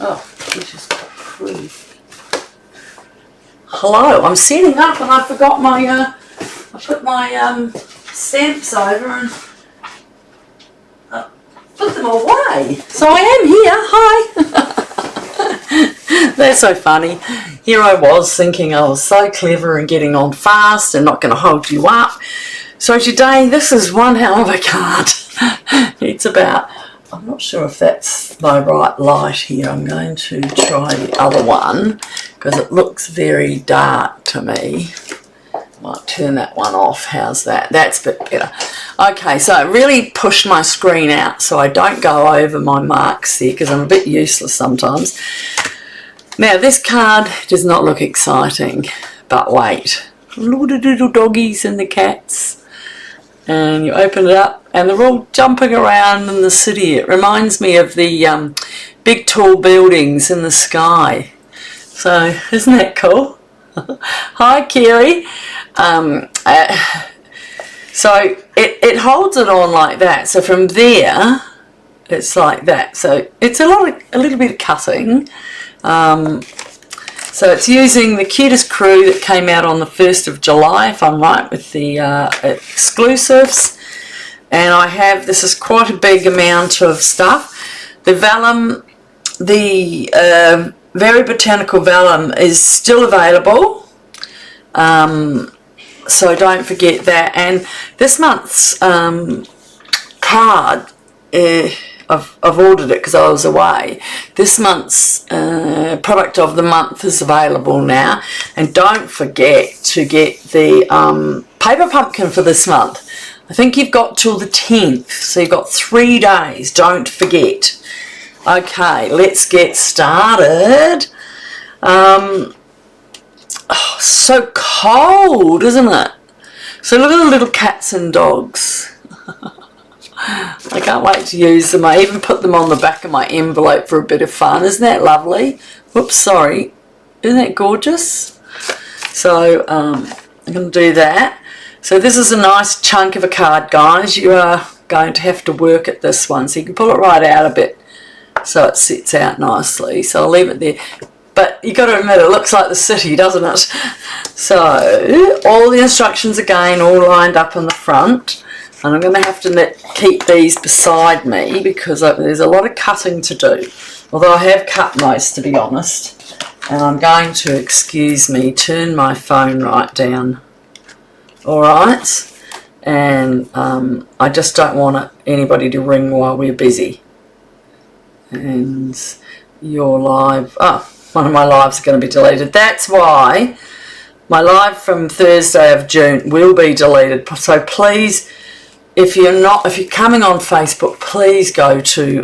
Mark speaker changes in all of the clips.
Speaker 1: Oh, which is pretty. Hello, I'm setting up and I forgot my, I put my stamps over and put them away. So I am here, hi. That's so funny. Here I was thinking I was so clever and getting on fast and not going to hold you up. So today, this is one hell of a card. It's about, I'm not sure if that's my right light here. I'm going to try the other one because it looks very dark to me. Might turn that one off. How's that? That's a bit better. Okay, so I really pushed my screen out so I don't go over my marks there because I'm a bit useless sometimes. Now, this card does not look exciting, but wait. Little doggies and the cats. And you open it up and they're all jumping around in the city. It reminds me of the big tall buildings in the sky. So isn't that cool? Hi Kerry. So it holds it on like that. So from there it's like that. So it's a little bit of cutting. So it's using the Cutest Crew that came out on the 1st of July, if I'm right, with the exclusives. And I have, this is quite a big amount of stuff. The vellum, the very botanical vellum is still available. So don't forget that. And this month's card, I've ordered it because I was away. This month's product of the month is available now. And don't forget to get the paper pumpkin for this month. I think you've got till the 10th. So you've got 3 days. Don't forget. Okay, let's get started. Oh, so cold, isn't it? So look at the little cats and dogs. I can't wait to use them. I even put them on the back of my envelope for a bit of fun. Isn't that lovely? Whoops, sorry. Isn't that gorgeous? So I'm going to do that. So this is a nice chunk of a card, guys. You are going to have to work at this one. So you can pull it right out a bit so it sits out nicely. So I'll leave it there. But you've got to admit, it looks like the city, doesn't it? So all the instructions again, all lined up in the front. And I'm going to have to keep these beside me because there's a lot of cutting to do. Although I have cut most, to be honest. And I'm going to, excuse me, turn my phone right down. Alright? And I just don't want anybody to ring while we're busy. And your live... Oh, one of my lives are going to be deleted. That's why my live from Thursday of June will be deleted. So please... If you're coming on Facebook, please go to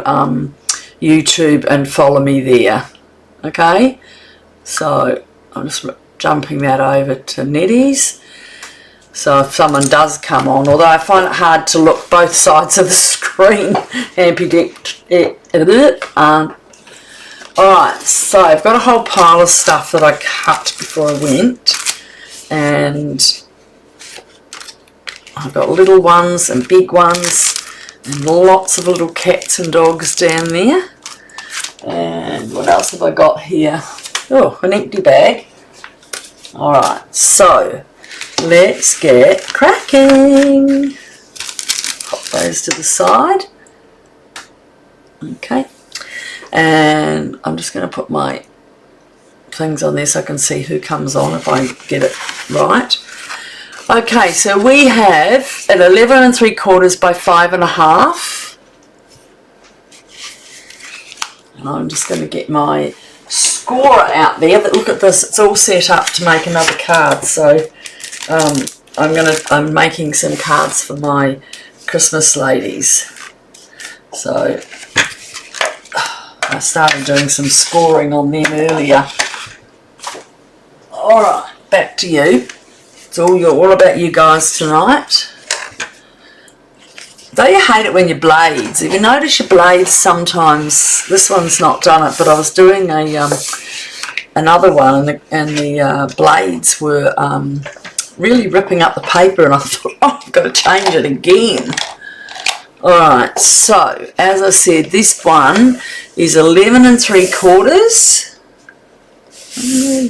Speaker 1: YouTube and follow me there. Okay? So I'm just jumping that over to Nette's. So if someone does come on, although I find it hard to look both sides of the screen. Alright, so I've got a whole pile of stuff that I cut before I went. And I've got little ones and big ones and lots of little cats and dogs down there. And what else have I got here? Oh, an empty bag. Alright, so let's get cracking. Pop those to the side. Okay. And I'm just going to put my things on there so I can see who comes on if I get it right. Okay, so we have an 11 3/4 by 5.5. And I'm just going to get my scorer out there. But look at this, it's all set up to make another card. So I'm making some cards for my Christmas ladies. So I started doing some scoring on them earlier. All right, back to you. It's all about you guys tonight. Don't you hate it when your blades, if you notice your blades sometimes, this one's not done it, but I was doing another one and the blades were really ripping up the paper and I thought, oh, I've got to change it again. Alright, so as I said, this one is 11 3/4.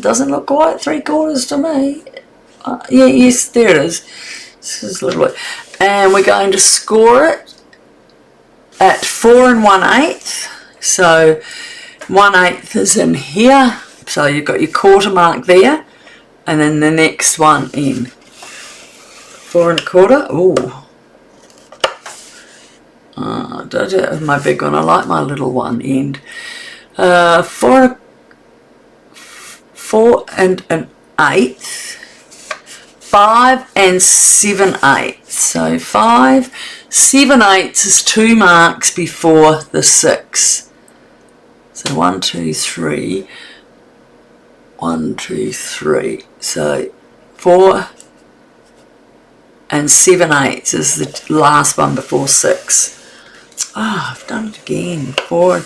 Speaker 1: Doesn't look quite 3/4 to me. Yeah, yes, there it is. This is a little bit. And we're going to score it at 4 1/8. So 1/8 is in here. So you've got your quarter mark there. And then the next one in. 4 1/4. Ooh. My big one. I like my little one end. 4 1/8. 5 7/8. So 5 7/8 is 2 marks before the 6. So 1 2 3. 1 2 3. So 4 7/8 is the last one before 6. Oh, I've done it again. 4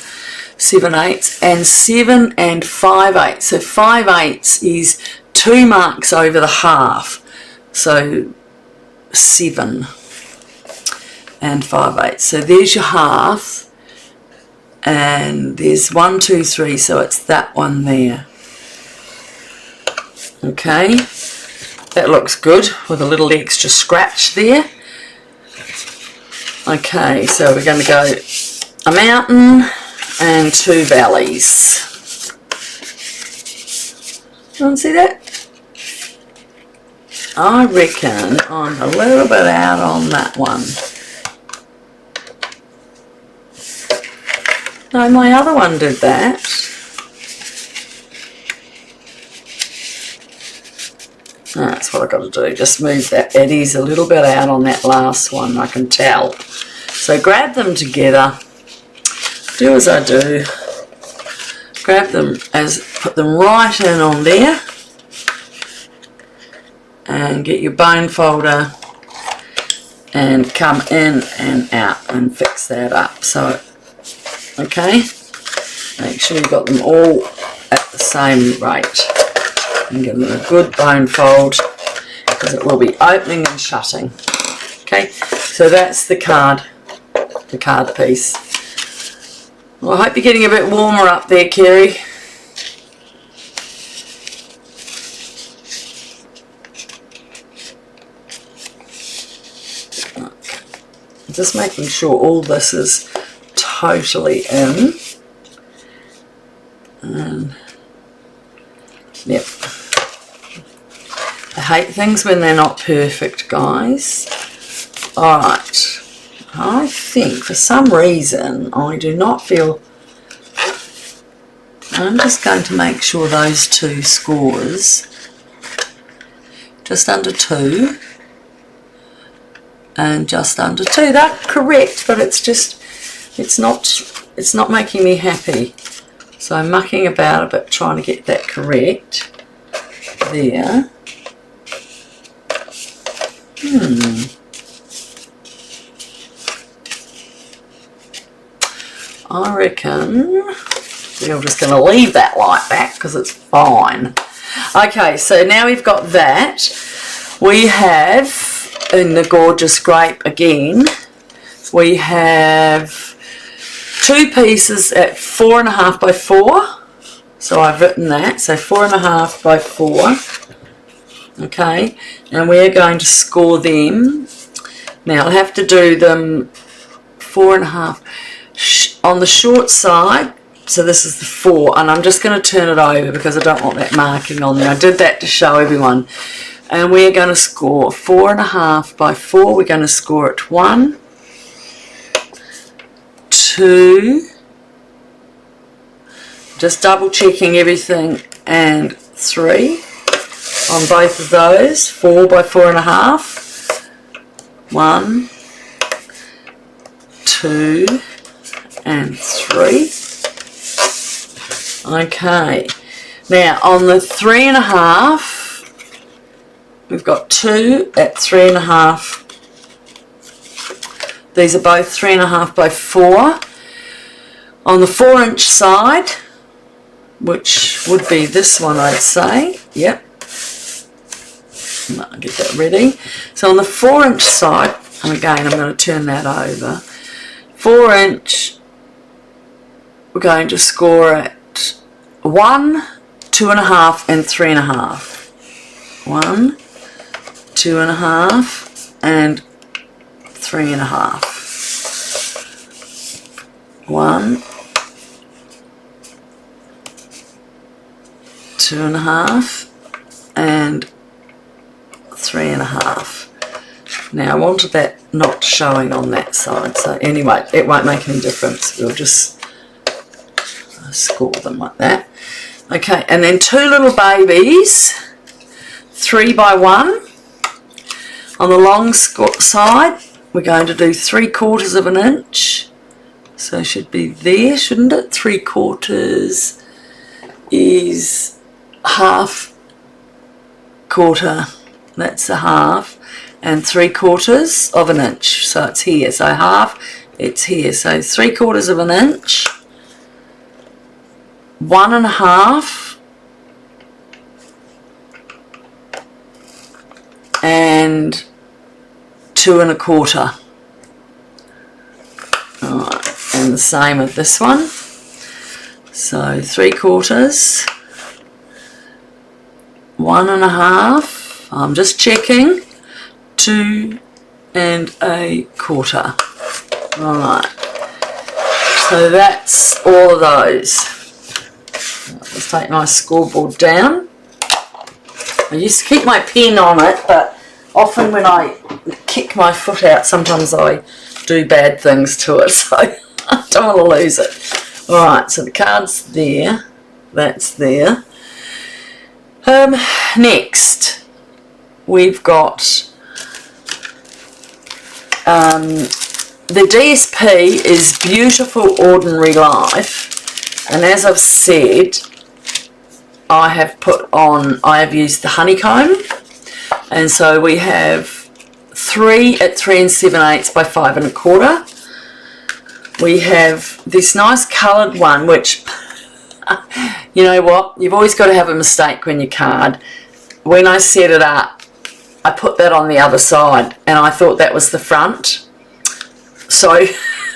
Speaker 1: 7/8 and 7 5/8. So 5/8 is 2 marks over the half. So 7 5/8. So there's your half. And there's 1 2 3. So it's that one there. Okay. That looks good with a little extra scratch there. Okay, so we're going to go a mountain and 2 valleys. You want to see that? I reckon I'm a little bit out on that one. No, my other one did that. That's what I've got to do, just move that. It is a little bit out on that last one, I can tell. So grab them together, do as I do, grab them, put them right in on there, and get your bone folder and come in and out and fix that up. So, okay, make sure you've got them all at the same rate. And give them a good bone fold because it will be opening and shutting. Okay, so that's the card piece. Well, I hope you're getting a bit warmer up there, Kerry. Just making sure all this is totally in. And yep. I hate things when they're not perfect, guys. Alright, I think for some reason I do not feel... I'm just going to make sure those 2 scores just under 2 and just under 2. They're correct, but it's just, it's not making me happy. So I'm mucking about a bit trying to get that correct. There. I reckon we're just going to leave that like that because it's fine. Okay, so now we've got that. We have, in the gorgeous Grape again, we have 2 pieces at 4.5 by 4. So I've written that. So 4.5 by 4. Okay, and we're going to score them. Now I'll have to do them 4.5 on the short side. So this is the 4, and I'm just going to turn it over because I don't want that marking on there. I did that to show everyone. And we're going to score 4.5 by 4. We're going to score it 1, 2, just double checking everything, and 3 on both of those. 4 by 4.5. 1, 2, and 3. Okay, now on the 3.5, we've got 2 at 3.5. These are both 3.5 by 4. On the 4-inch side, which would be this one, I'd say. Yep. I'll get that ready. So on the 4-inch side, and again I'm going to turn that over. 4-inch we're going to score at 1, 2.5 and 3.5. 1, 2.5 and 3.5. 1, 2.5 and 3.5. Now I wanted that not showing on that side, so anyway, it won't make any difference. We'll just score them like that. Okay, and then 2 little babies, 3 by 1. On the long side, we're going to do 3/4 of an inch. So it should be there, shouldn't it? 3/4 is 1/2 that's a half, and 3/4 of an inch. So it's here. So half, it's here. So 3/4 of an inch, 1.5, and 2.25. Alright, and the same with this one. So 3/4, 1.5, I'm just checking, 2.25. Alright, so that's all of those. Let's take my scoreboard down. I used to keep my pen on it, but often when I kick my foot out, sometimes I do bad things to it, so I don't want to lose it. Alright, so the card's there, that's there. Next, we've got the DSP is Beautiful Ordinary Life, and as I've said, I have used the honeycomb, and so we have 3 at 3 7/8 by 5 1/4. We have this nice coloured one, which, you know what, you've always got to have a mistake when you card. When I set it up, I put that on the other side, and I thought that was the front. So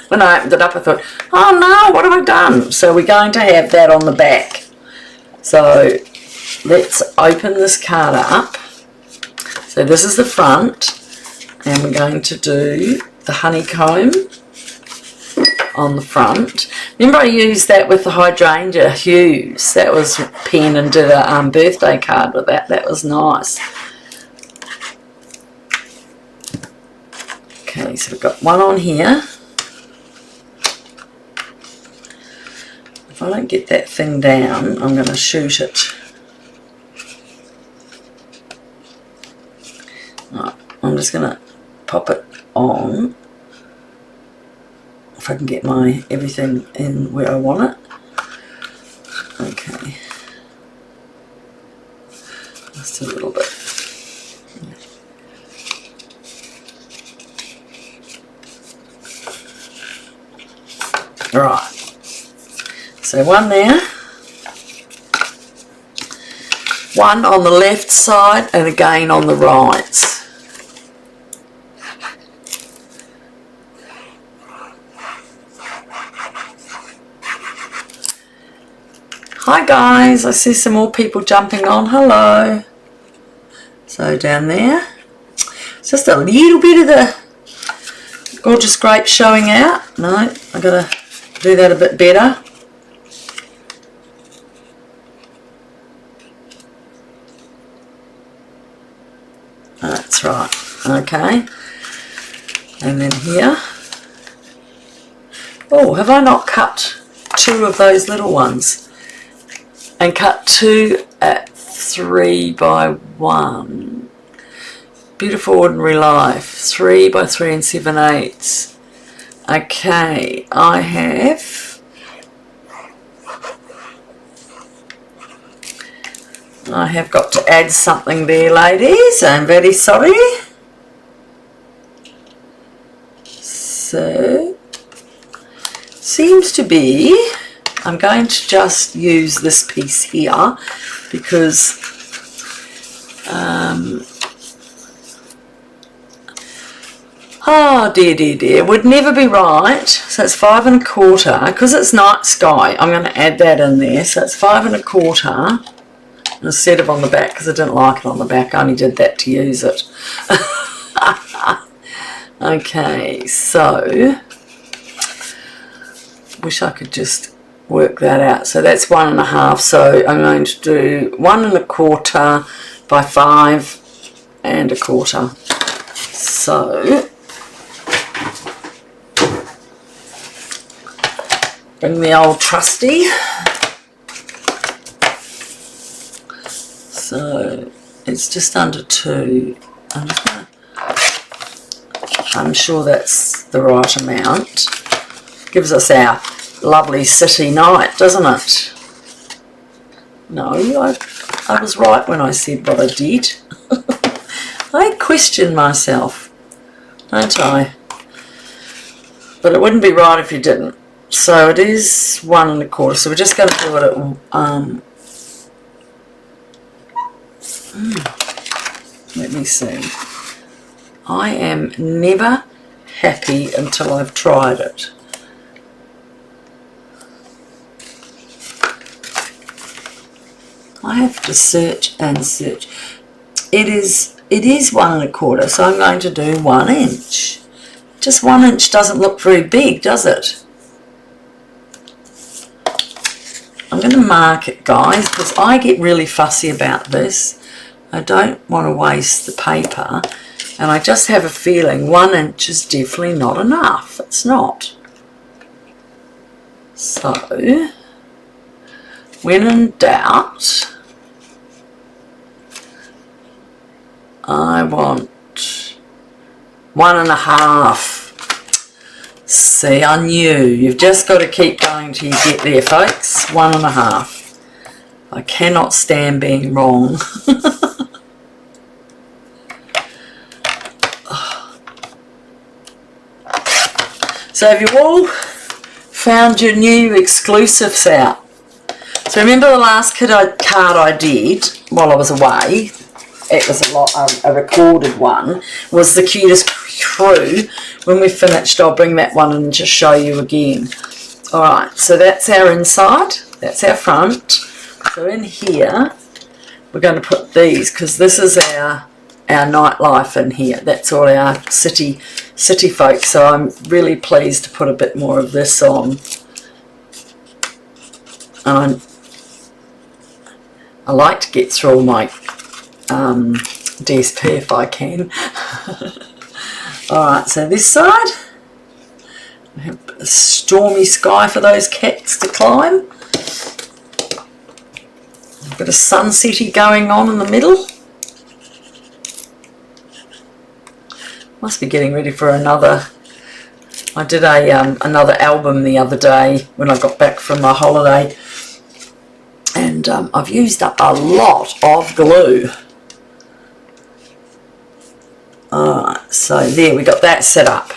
Speaker 1: when I opened it up, I thought, oh no, what have I done? So we're going to have that on the back. So let's open this card up. So this is the front, and we're going to do the honeycomb on the front. Remember I used that with the hydrangea hues. That was pen, and did a birthday card with that. That was nice. Okay, so we've got one on here. If I don't get that thing down, I'm going to shoot it. Right, I'm just going to pop it on. If I can get my everything in where I want it. Okay. Just a little bit. Right. So one there. One on the left side and again on the right. Hi guys, I see some more people jumping on. Hello. So down there, it's just a little bit of the gorgeous grape showing out. No, I've got to do that a bit better. That's right. Okay. And then here. Oh, have I not cut 2 of those little ones? And cut 2 at 3 by 1. Beautiful Ordinary Life, 3 by 3 7/8. Okay, I have got to add something there, ladies. I'm very sorry. So, seems to be, I'm going to just use this piece here because Oh dear, dear, dear. Would never be right. So it's 5 1/4. Because it's night sky, I'm going to add that in there. So it's 5 1/4 instead of on the back, because I didn't like it on the back. I only did that to use it. Okay, so wish I could just work that out. So that's 1 1/2. So I'm going to do 1 1/4 by 5 1/4. So bring the old trusty. So it's just under 2. I'm sure that's the right amount. Gives us our lovely city night, doesn't it? No, I was right when I said what I did. I question myself, don't I? But it wouldn't be right if you didn't. So it is 1 1/4. So we're just going to do it at let me see. I am never happy until I've tried it. I have to search and search. It is 1 1/4, so I'm going to do 1 inch. Just 1 inch doesn't look very big, does it? I'm going to mark it, guys, because I get really fussy about this. I don't want to waste the paper, and I just have a feeling 1 inch is definitely not enough. It's not. So, when in doubt, I want 1 1/2. See, I knew. You've just got to keep going till you get there, folks. 1 1/2. I cannot stand being wrong. So have you all found your new exclusives out? So remember the last card I did while I was away, it was a recorded one, was the Cutest Crew. When we've finished, I'll bring that one and just show you again. Alright, so that's our inside, that's our front. So in here, we're going to put these, because this is our nightlife in here. That's all our city folk. So I'm really pleased to put a bit more of this on. And I like to get through all my DSP if I can. Alright, so this side, we have a stormy sky for those cats to climb. A bit of sunsetty going on in the middle. Must be getting ready for another. I did another album the other day when I got back from my holiday, and I've used up a lot of glue. Alright, so there, we got that set up.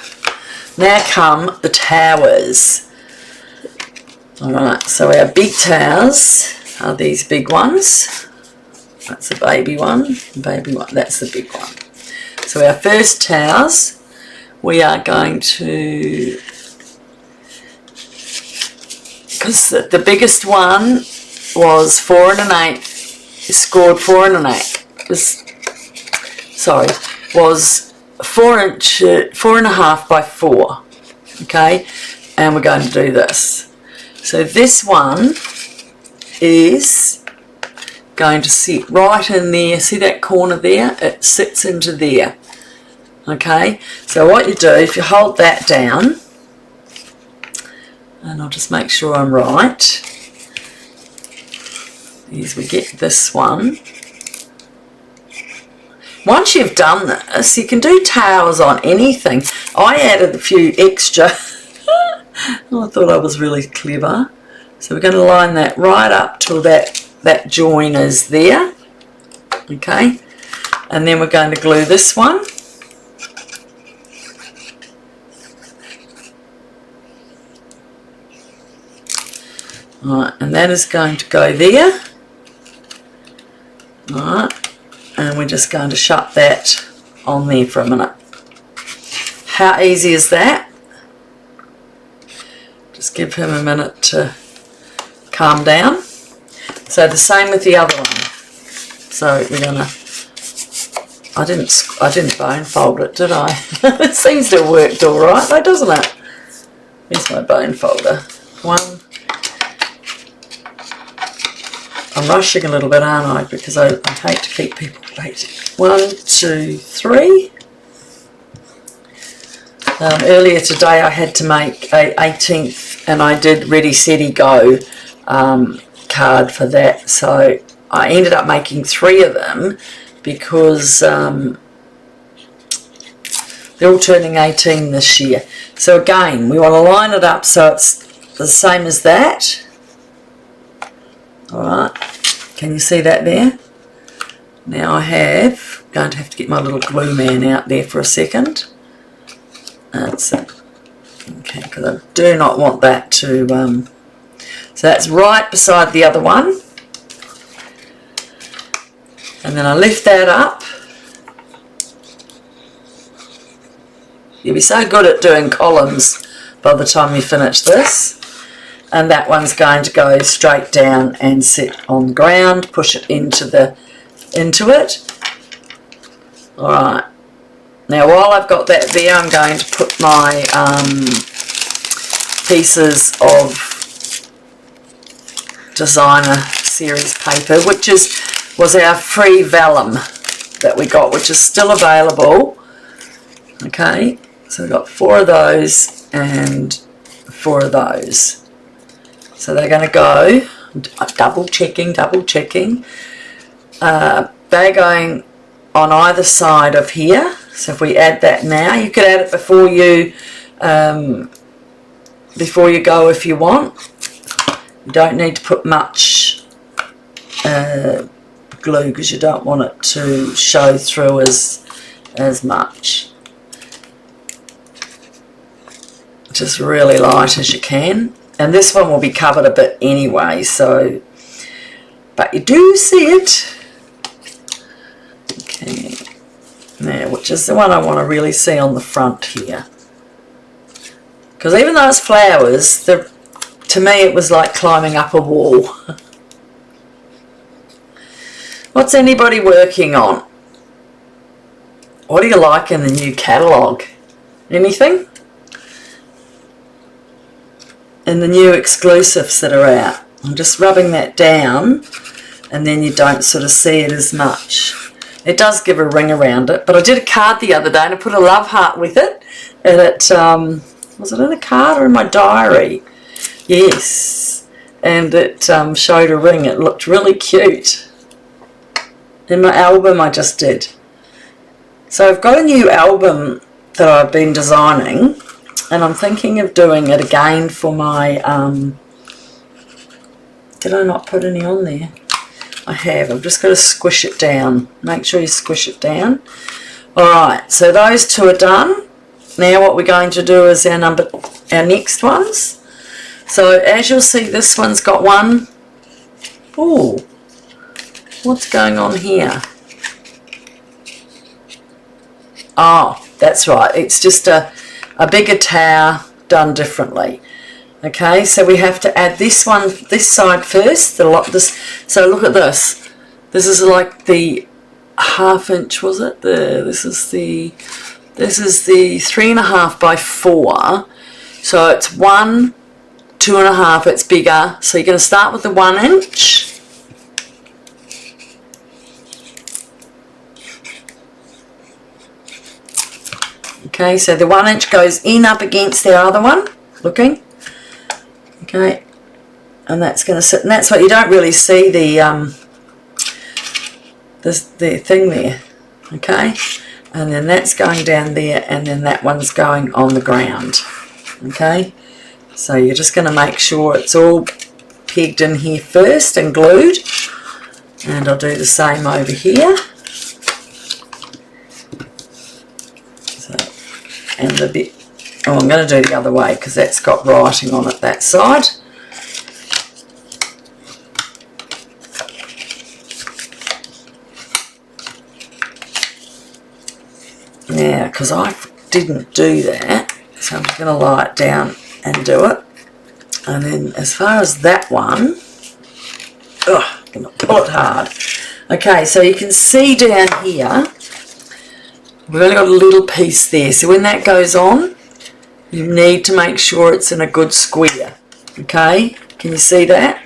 Speaker 1: Now come the towers. Alright, so our big towers are these big ones. That's a baby one, that's the big one. So our first towers, we are going to, because the biggest one was 4 1/8, scored 4 1/8. Was 4 1/2 by 4. Okay, and we're going to do this. So this one is going to sit right in there. See that corner there? It sits into there. Okay, so what you do, if you hold that down, and I'll just make sure I'm right, is we get this one. Once you've done this, you can do towers on anything. I added a few extra. I thought I was really clever. So we're going to line that right up till that join is there. Okay, and then we're going to glue this one. Alright, and that is going to go there. Alright, and we're just going to shut that on there for a minute. How easy is that? Just give him a minute to calm down. So the same with the other one. So we're gonna, I didn't bone fold it, did I? It seems to have worked all right though, doesn't it? Here's my bone folder. One. I'm rushing a little bit, aren't I? Because I hate to keep people waiting. 1, 2, 3. Earlier today I had to make a 18th, and I did Ready Steady Go card for that. So I ended up making 3 of them because they're all turning 18 this year. So again, we want to line it up so it's the same as that. Alright, can you see that there? Now I have, going to have to get my little glue man out there for a second. That's it. Okay, because I do not want that to, so that's right beside the other one. And then I lift that up. You'll be so good at doing columns by the time you finish this. And that one's going to go straight down and sit on the ground. Push it into it. Alright. Now while I've got that there, I'm going to put my pieces of designer series paper, which was our free vellum that we got, which is still available. Okay, so we've got 4 of those and 4 of those. So they're going to go, double checking. They're going on either side of here. So if we add that now, you could add it before you go if you want. You don't need to put much glue because you don't want it to show through as much. Just really light as you can. And this one will be covered a bit anyway, so, but you do see it. Okay. Now, which is the one I want to really see on the front here. Because even though it's flowers, to me it was like climbing up a wall. What's anybody working on? What do you like in the new catalogue? Anything? And the new exclusives that are out. I'm just rubbing that down, and then you don't sort of see it as much. It does give a ring around it, but I did a card the other day and I put a love heart with it, and it was it in a card or in my diary? Yes, and it showed a ring. It looked really cute in my album I just did. So I've got a new album that I've been designing, and I'm thinking of doing it again for my, did I not put any on there? I have. I've just got to squish it down. Make sure you squish it down. Alright, so those 2 are done. Now what we're going to do is our next ones. So as you'll see, this one's got one. Ooh, what's going on here? Oh, that's right. It's just a bigger tower done differently. Okay, so we have to add this one, this side first. So look at this. This is like the 1/2 inch, was it? This is the 3.5 by 4. So it's 1, 2.5. It's bigger. So you're going to start with the 1 inch. Okay, so the 1 inch goes in up against the other one. Looking. Okay, and that's going to sit, and that's what you don't really see the thing there. Okay, and then that's going down there, and then that one's going on the ground. Okay, so you're just going to make sure it's all pegged in here first and glued, and I'll do the same over here. So, and the bit. Oh, I'm going to do the other way because that's got writing on it, that side. Yeah, because didn't do that, so I'm just going to lie it down and do it. And then as far as that one, I'm going to pull it hard. Okay, so you can see down here, we've only got a little piece there. So when that goes on, you need to make sure it's in a good square. Okay, can you see that?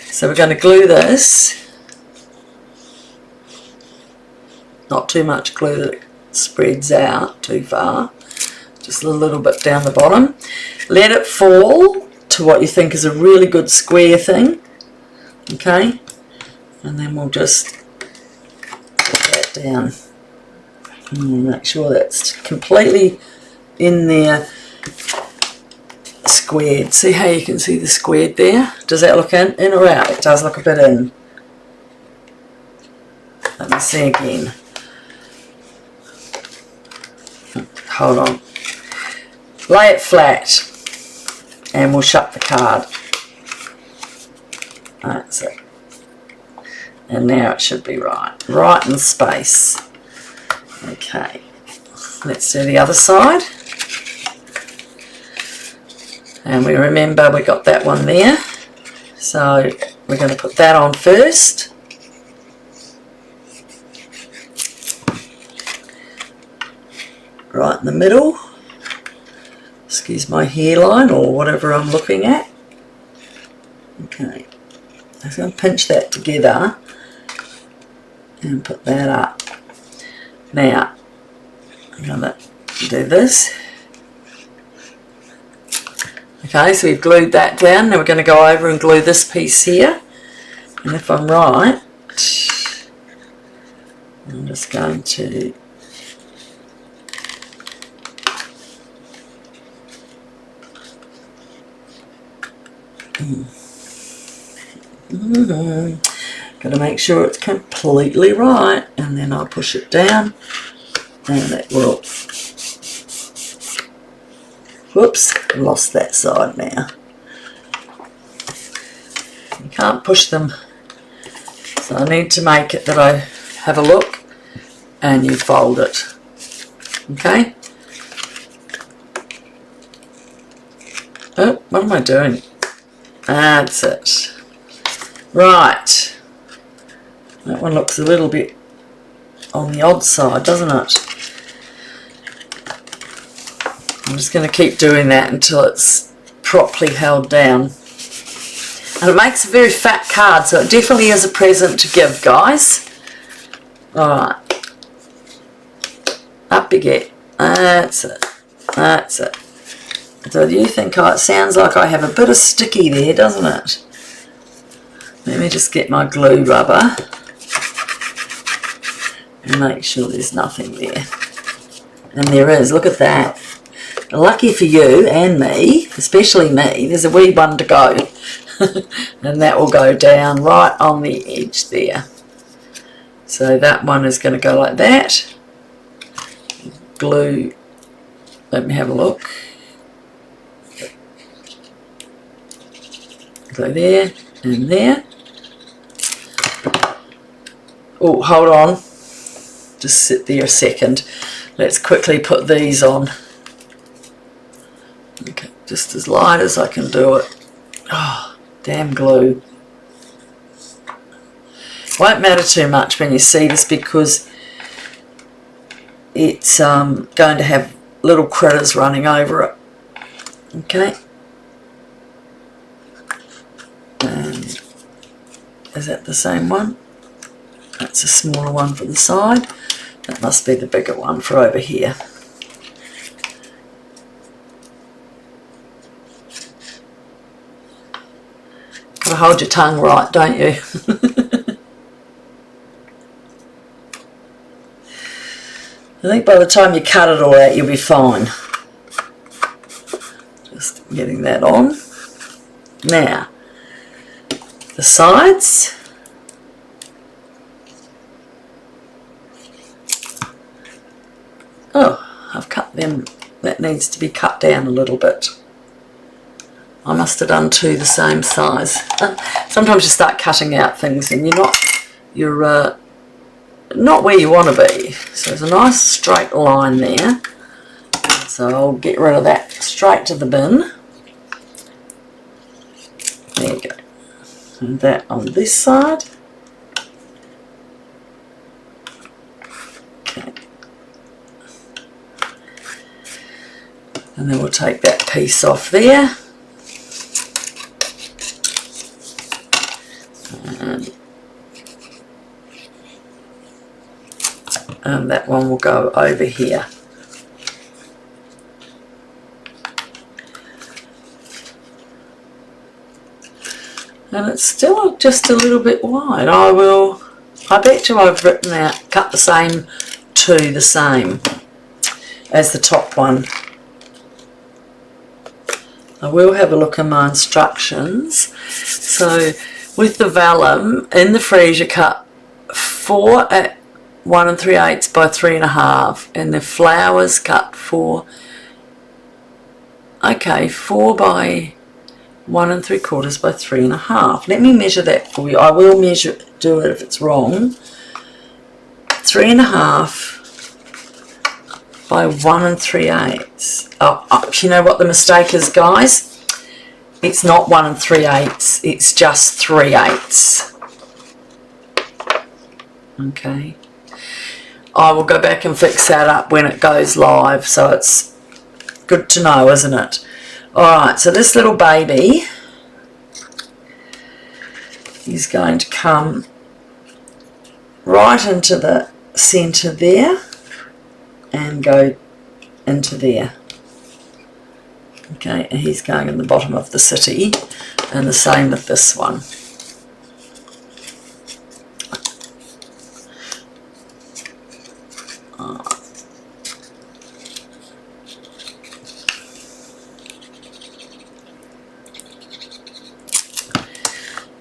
Speaker 1: So we're going to glue this. Not too much glue that it spreads out too far. Just a little bit down the bottom. Let it fall to what you think is a really good square thing. Okay, and then we'll just put that down. And make sure that's completely in there, squared. See how you can see the squared there? Does that look in or out? It does look a bit in. Let me see again. Hold on. Lay it flat and we'll shut the card. That's it. And now it should be right. Right in space. Okay. Let's do the other side. And we remember we got that one there. So we're going to put that on first. Right in the middle. Excuse my hairline or whatever I'm looking at. Okay. I'm going to pinch that together and put that up. Now, I'm going to do this. Okay, so we've glued that down. Now we're going to go over and glue this piece here. And if I'm right, I'm just going to got to make sure it's completely right, and then I'll push it down and it will, whoops, lost that side now. You can't push them, so I need to make it that I have a look and you fold it. Okay. Oh, what am I doing? That's it. Right. That one looks a little bit on the odd side, doesn't it? I'm just going to keep doing that until it's properly held down. And it makes a very fat card, so it definitely is a present to give, guys. Alright. Up you get. That's it. That's it. So you think, oh, it sounds like I have a bit of sticky there, doesn't it? Let me just get my glue rubber and make sure there's nothing there. And there is, look at that. Lucky for you and me, especially me, there's a wee one to go. And that will go down right on the edge there. So that one is going to go like that. Glue, let me have a look. Go there and there. Oh, hold on. Just sit there a second. Let's quickly put these on. Okay, just as light as I can do it. Oh, damn glue. Won't matter too much when you see this because it's going to have little critters running over it. Okay. And is that the same one? That's a smaller one for the side. That must be the bigger one for over here. Gotta hold your tongue right, don't you? I think by the time you cut it all out, you'll be fine. Just getting that on. Now, the sides. Oh, I've cut them. That needs to be cut down a little bit. I must have done two the same size. Sometimes you start cutting out things and you're not where you want to be. So there's a nice straight line there. So I'll get rid of that straight to the bin. There you go. And that on this side. Okay. And then we'll take that piece off there. And that one will go over here. And it's still just a little bit wide. I bet you I've written out, cut the same to the same as the top one. I will have a look at my instructions. So with the vellum in the Freesia, cut 4 at 1 3/8 by 3 1/2, and the flowers cut 4 by 1 3/4 by 3 1/2. Let me measure that for you. I will do it if it's wrong. 3 1/2 by 1 3/8. You know what the mistake is, guys? It's not 1 3/8. It's just 3/8. Okay. I will go back and fix that up when it goes live, so it's good to know, isn't it? Alright, so this little baby is going to come right into the centre there and go into there. Okay, and he's going in the bottom of the city, and the same with this one.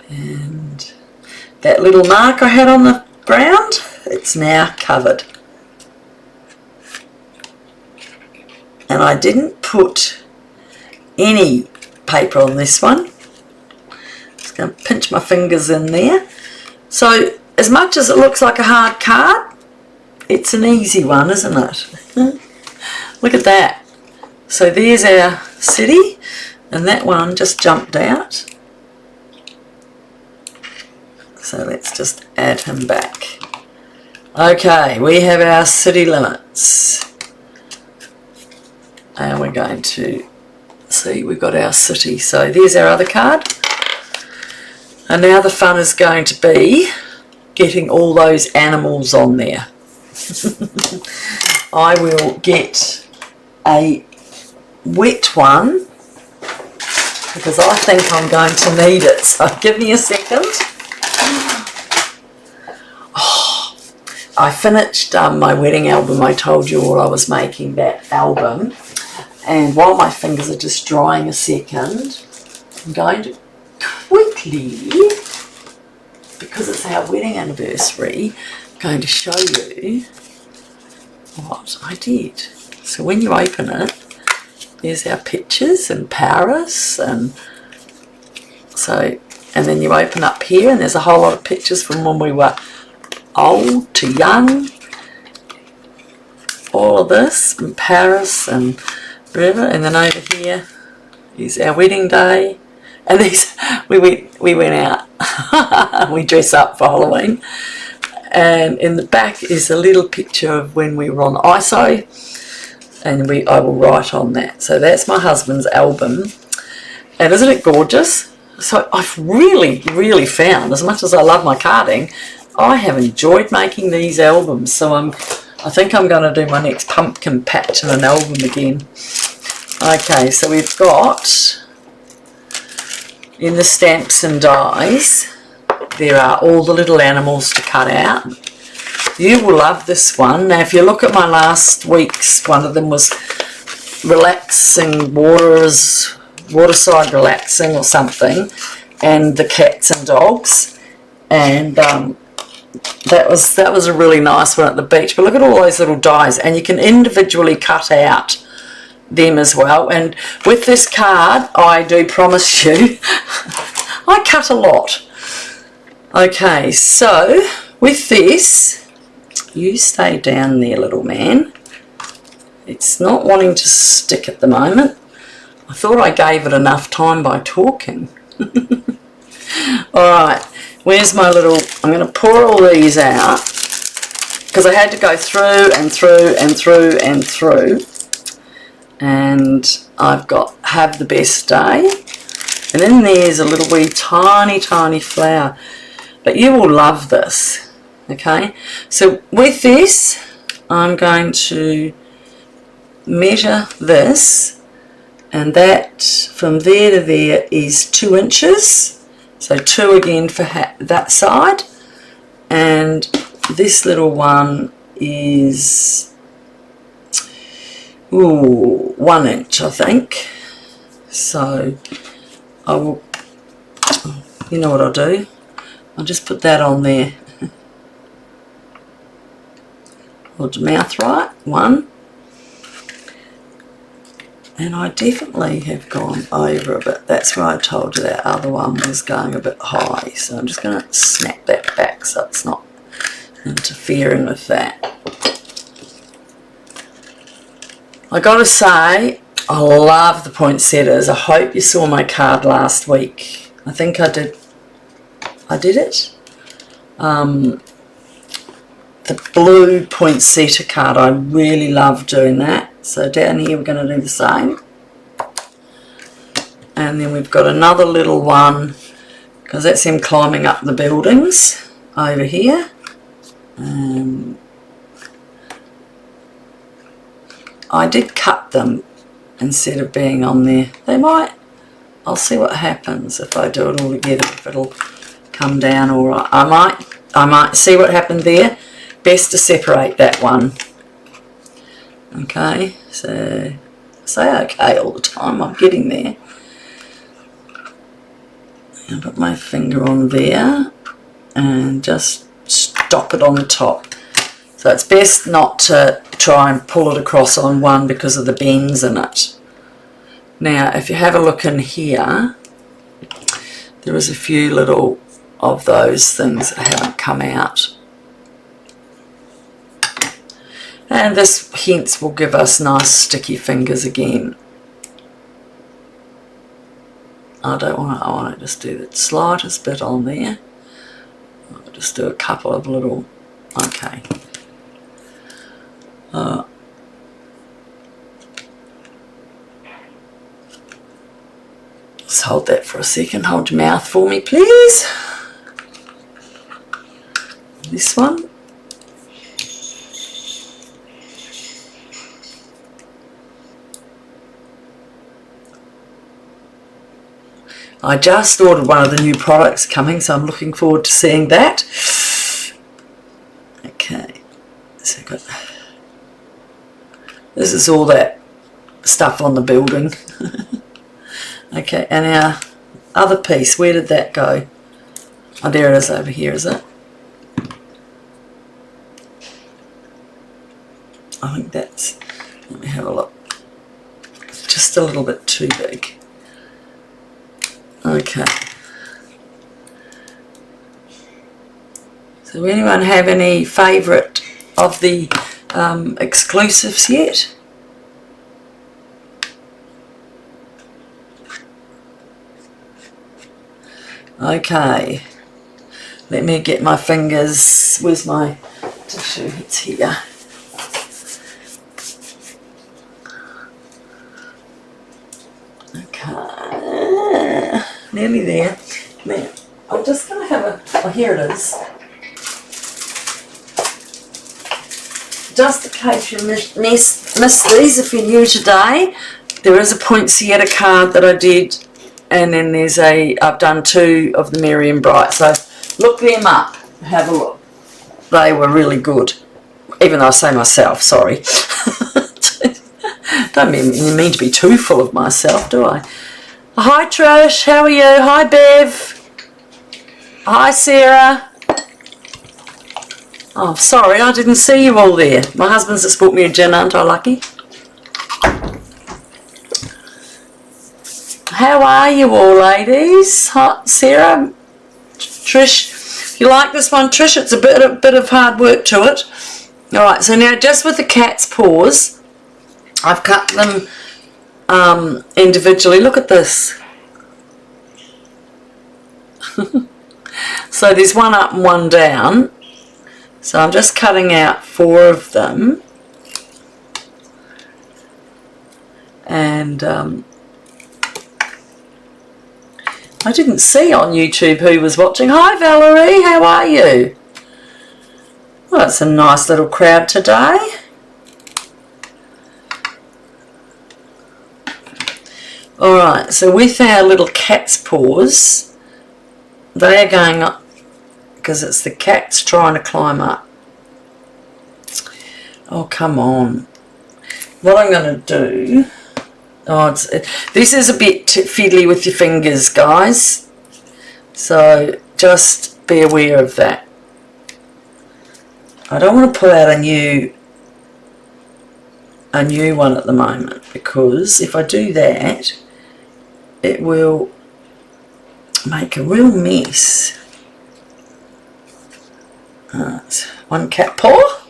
Speaker 1: And that little mark I had on the ground, it's now covered. And I didn't put any paper on this one. Just going to pinch my fingers in there. So as much as it looks like a hard card, it's an easy one, isn't it? Look at that. So there's our city, and that one just jumped out. So let's just add him back. Okay, we have our city limits. And we're going to see, we've got our city. So there's our other card. And now the fun is going to be getting all those animals on there. I will get a wet one because I think I'm going to need it. So give me a second. Oh, I finished my wedding album. I told you all I was making that album. And while my fingers are just drying a second, I'm going to quickly, because it's our wedding anniversary, I'm going to show you what I did. So when you open it, there's our pictures in Paris, and so, and then you open up here and there's a whole lot of pictures from when we were old to young. All of this in Paris and wherever, and then over here is our wedding day. And these, we went out. We dress up for Halloween. And in the back is a little picture of when we were on ISO, and I will write on that. So that's my husband's album, and isn't it gorgeous? So I've really found, as much as I love my carding, I have enjoyed making these albums. So I think I'm going to do my next pumpkin patch in an album again. Okay, so we've got in the stamps and dies, there are all the little animals to cut out. You will love this one. Now if you look at my last week's, one of them was relaxing waterside relaxing or something, and the cats and dogs, and that was a really nice one at the beach. But look at all those little dies, and you can individually cut out them as well. And with this card, I do promise you I cut a lot. Okay, so with this, you stay down there, little man. It's not wanting to stick at the moment. I thought I gave it enough time by talking. Alright, where's my little... I'm going to pour all these out because I had to go through and through and through and through. And I've got Have the Best Day. And then there's a little wee tiny, tiny flower. But you will love this. Okay, so with this, I'm going to measure this, and that from there to there is 2 inches. So 2 again for that side, and this little one is 1 inch, I think. So I will, you know what I'll do? I'll just put that on there. Hold your mouth right, 1. And I definitely have gone over a bit. That's why I told you that other one was going a bit high. So I'm just going to snap that back so it's not interfering with that. I got to say, I love the poinsettias. I hope you saw my card last week. I think I did. I did it. The blue poinsettia card, I really love doing that. So down here we're going to do the same. And then we've got another little one, because that's him climbing up the buildings over here. I did cut them instead of being on there. They might, I'll see what happens if I do it all together, if it'll come down all right. I might see what happened there. Best to separate that one. Okay, so I say okay all the time, I'm getting there. I'll put my finger on there and just stop it on the top. So it's best not to try and pull it across on one because of the bends in it. Now if you have a look in here, there is a few little of those things that haven't come out. And this hence will give us nice sticky fingers again. I want to just do the slightest bit on there. I'll just do a couple of little, okay. Just hold that for a second. Hold your mouth for me, please. This one. I just ordered one of the new products coming, so I'm looking forward to seeing that. Okay, so good. This is all that stuff on the building. Okay, and our other piece, where did that go? Oh, there it is over here, is it? I think that's, let me have a look. It's just a little bit too big. Okay. So anyone have any favourite of the exclusives yet? Okay. Let me get my fingers. Where's my tissue? It's here. Okay. Nearly there. Now, I'm just going to have a... Oh, here it is. Just in case you missed these, if you're new today, there is a poinsettia card that I did, and then there's a... I've done 2 of the Merry and Bright, so look them up. Have a look. They were really good. Even though I say myself, sorry. Don't mean to be too full of myself, do I? Hi Trish, how are you? Hi Bev. Hi Sarah. Oh, sorry, I didn't see you all there. My husband's just bought me a gin, aren't I lucky? How are you all, ladies? Hi, Sarah, Trish. If you like this one, Trish, it's a bit of hard work to it. Alright, so now just with the cat's paws, I've cut them individually. Look at this. So there's one up and one down. So I'm just cutting out 4 of them. And I didn't see on YouTube who was watching. Hi Valerie, how are you? Well, it's a nice little crowd today. Alright, so with our little cat's paws, they are going up because it's the cat's trying to climb up. Oh, come on. What I'm going to do... Oh, this is a bit fiddly with your fingers, guys. So just be aware of that. I don't want to pull out a new one at the moment, because if I do that, it will make a real mess. One cat paw.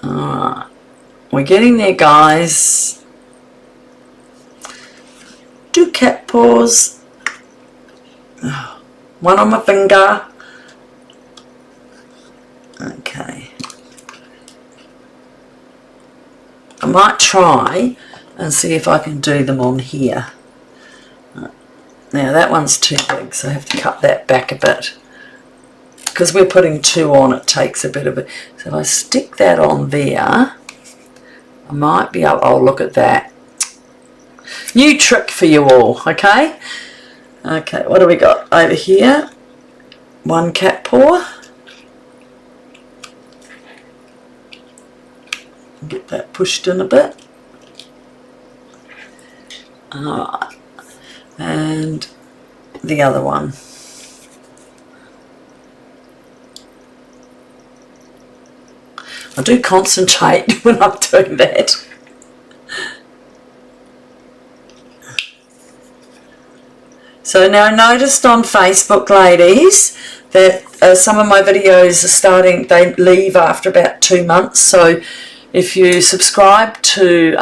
Speaker 1: Alright, we're getting there, guys. 2 cat paws. One on my finger. Okay. I might try and see if I can do them on here. Now that one's too big, so I have to cut that back a bit. Because we're putting 2 on, it takes a bit of it. So if I stick that on there, I might be able... Oh, look at that. New trick for you all, okay? Okay, what do we got over here? 1 cat paw. Get that pushed in a bit. Alright. And the other one. I do concentrate when I'm doing that. So now I noticed on Facebook, ladies, that some of my videos are starting, they leave after about 2 months. So if you subscribe to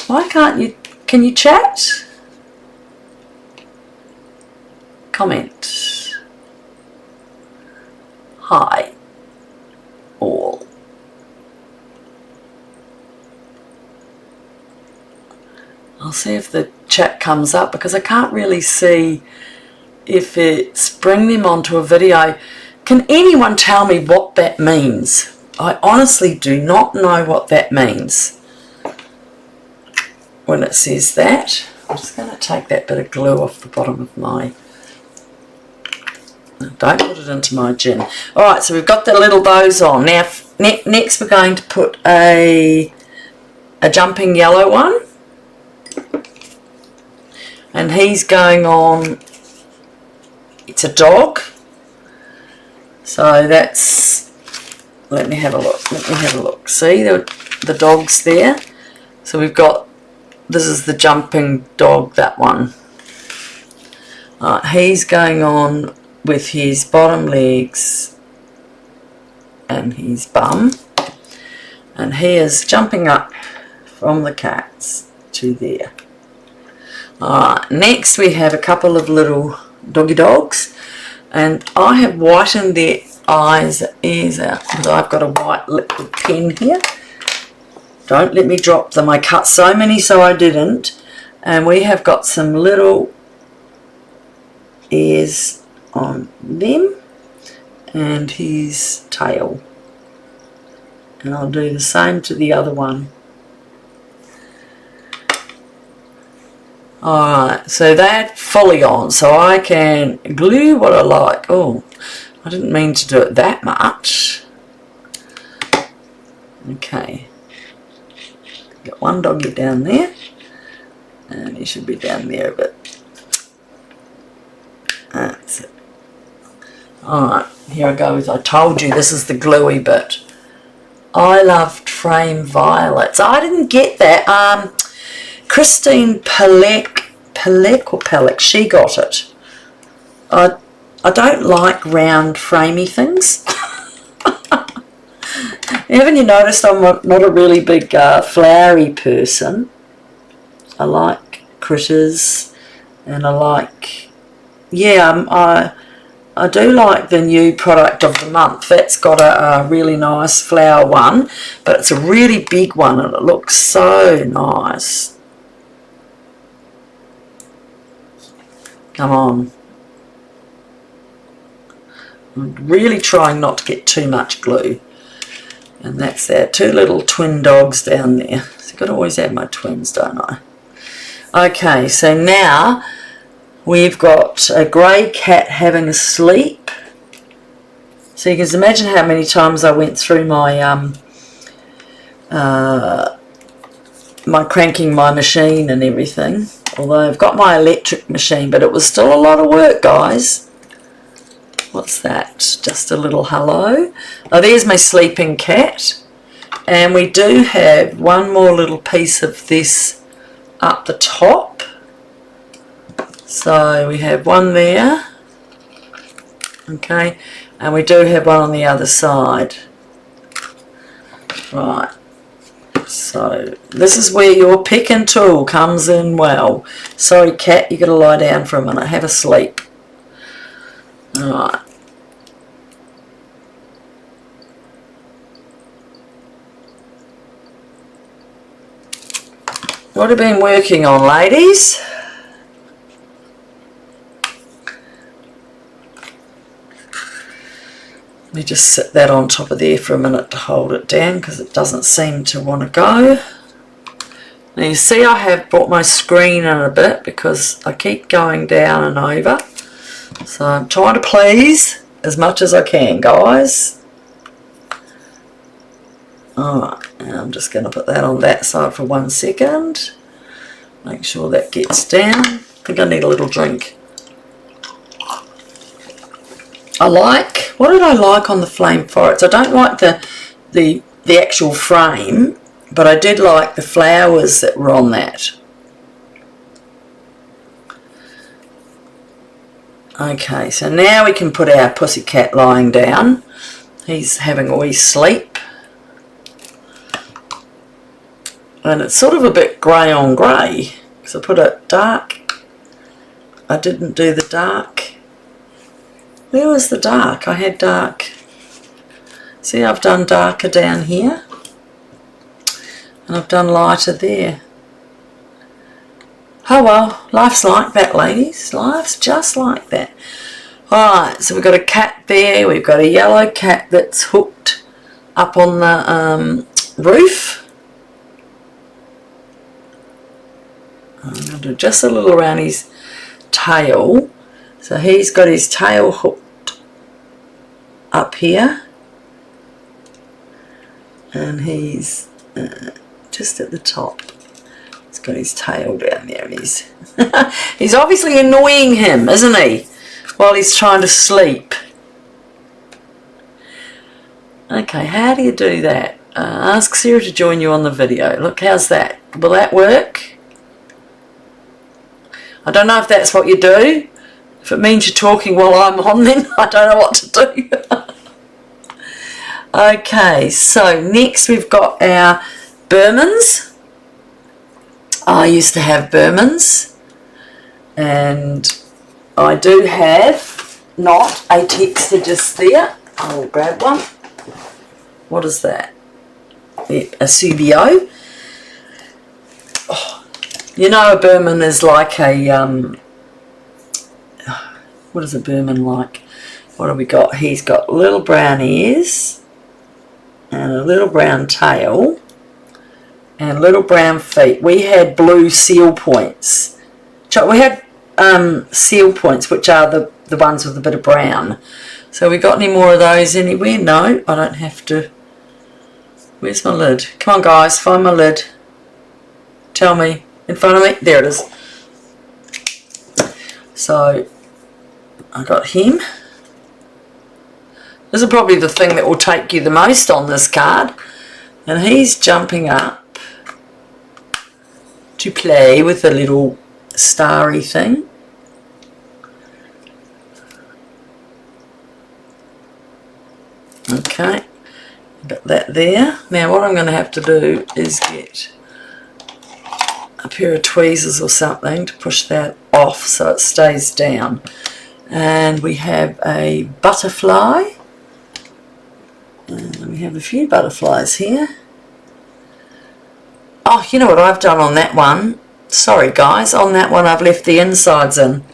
Speaker 1: why can't you, can you chat? Comment. Hi all. I'll see if the chat comes up, because I can't really see if it's bring them onto a video. Can anyone tell me what that means? I honestly do not know what that means when it says that. I'm just going to take that bit of glue off the bottom of my... Don't put it into my gin. Alright, so we've got the little bows on. Now, next we're going to put a jumping yellow one. And he's going on... It's a dog. So that's... Let me have a look. Let me have a look. See the dog's there? So we've got... This is the jumping dog, that one. He's going on with his bottom legs and his bum, and he is jumping up from the cats to there. Alright, next we have a couple of little doggy dogs, and I have whitened their eyes, ears out, because I've got a white liquid pen here. Don't let me drop them. I cut so many so I didn't. And we have got some little ears on them and his tail, and I'll do the same to the other one. Alright, so they're fully on, so I can glue what I like. Oh, I didn't mean to do it that much. Okay, got one doggy down there, and he should be down there a bit. That's it. Alright, here I go. As I told you, this is the gluey bit. I loved frame violets. I didn't get that. Christine Pelek, she got it. I don't like round framey things. Haven't you noticed I'm not a really big flowery person? I like critters, and I like, yeah, I do like the new product of the month. That's got a really nice flower one, but it's a really big one and it looks so nice. Come on. I'm really trying not to get too much glue. And that's our two little twin dogs down there. So I've got to always have my twins, don't I? Okay, so now we've got a grey cat having a sleep. So you can imagine how many times I went through my my cranking my machine and everything. Although I've got my electric machine, but it was still a lot of work, guys. What's that? Just a little hello. Oh, there's my sleeping cat. And we do have one more little piece of this up the top. So we have one there. Okay. And we do have one on the other side. Right. So this is where your picking tool comes in well. Sorry, cat, you got to lie down for a minute. Have a sleep. Alright. What have you been working on, ladies? Let me just sit that on top of there for a minute to hold it down because it doesn't seem to want to go. Now you see I have brought my screen in a bit because I keep going down and over. So I'm trying to please as much as I can, guys. Alright, and I'm just going to put that on that side for 1 second. Make sure that gets down. I think I need a little drink. What did I like on the flame florets? I don't like the actual frame, but I did like the flowers that were on that. Okay, so now we can put our pussycat lying down. He's having a wee sleep. And it's sort of a bit grey on grey, because I put it dark. I didn't do the dark. Where was the dark? I had dark. See, I've done darker down here. And I've done lighter there. Oh well, life's like that, ladies. Life's just like that. Alright, so we've got a cat there. We've got a yellow cat that's hooked up on the roof. I'm going to do just a little around his tail. So he's got his tail hooked up here. And he's just at the top. He's got his tail down there. He's he's obviously annoying him, isn't he? While he's trying to sleep. Okay, how do you do that? Ask Sarah to join you on the video. Look, how's that? Will that work? I don't know if that's what you do. If it means you're talking while I'm on, then I don't know what to do. Okay, so next we've got our Burmans. I used to have Burmans, and I do have not a texture just there. I'll grab one. What is that? A Subio. Oh, you know, a Burman is like a what is a Burman like? What have we got? He's got little brown ears and a little brown tail and little brown feet. We had blue seal points. We had seal points, which are the ones with a bit of brown. So we got any more of those anywhere? No, I don't have to. Where's my lid? Come on, guys, find my lid. Tell me. In front of me? There it is. So I got him. This is probably the thing that will take you the most on this card. And he's jumping up to play with the little starry thing. Okay, got that there. Now what I'm going to have to do is get a pair of tweezers or something to push that off so it stays down. And we have a butterfly. And we have a few butterflies here. Oh, you know what I've done on that one? Sorry guys, on that one I've left the insides in.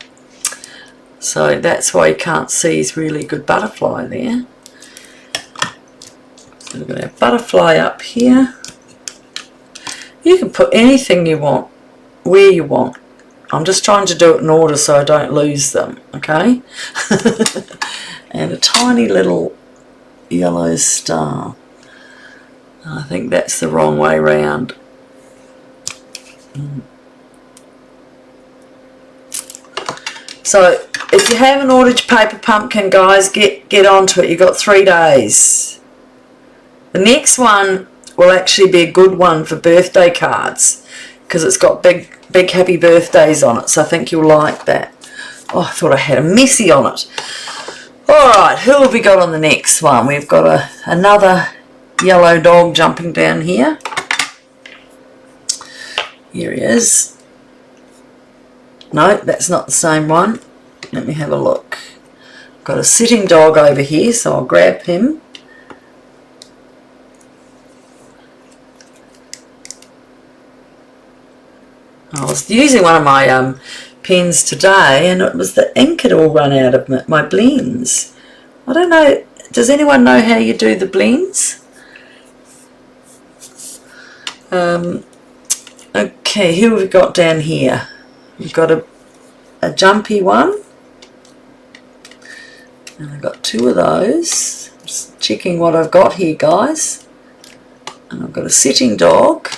Speaker 1: So that's why you can't see his really good butterfly there. So we're going to have butterfly up here. You can put anything you want, where you want. I'm just trying to do it in order so I don't lose them, okay? And a tiny little yellow star. I think that's the wrong way round. So if you haven't ordered your paper pumpkin, guys, get onto it. You've got 3 days. The next one will actually be a good one for birthday cards because it's got big happy birthdays on it, so I think you'll like that. Oh, I thought I had a messy on it. Alright, who have we got on the next one? We've got another yellow dog jumping down here. Here he is. No, that's not the same one. Let me have a look. I've got a sitting dog over here, so I'll grab him. I was using one of my pens today and it was the ink had all run out of my blends. I don't know, does anyone know how you do the blends? Okay, who have we got down here? We've got a jumpy one. And I've got 2 of those. Just checking what I've got here, guys. And I've got a sitting dog.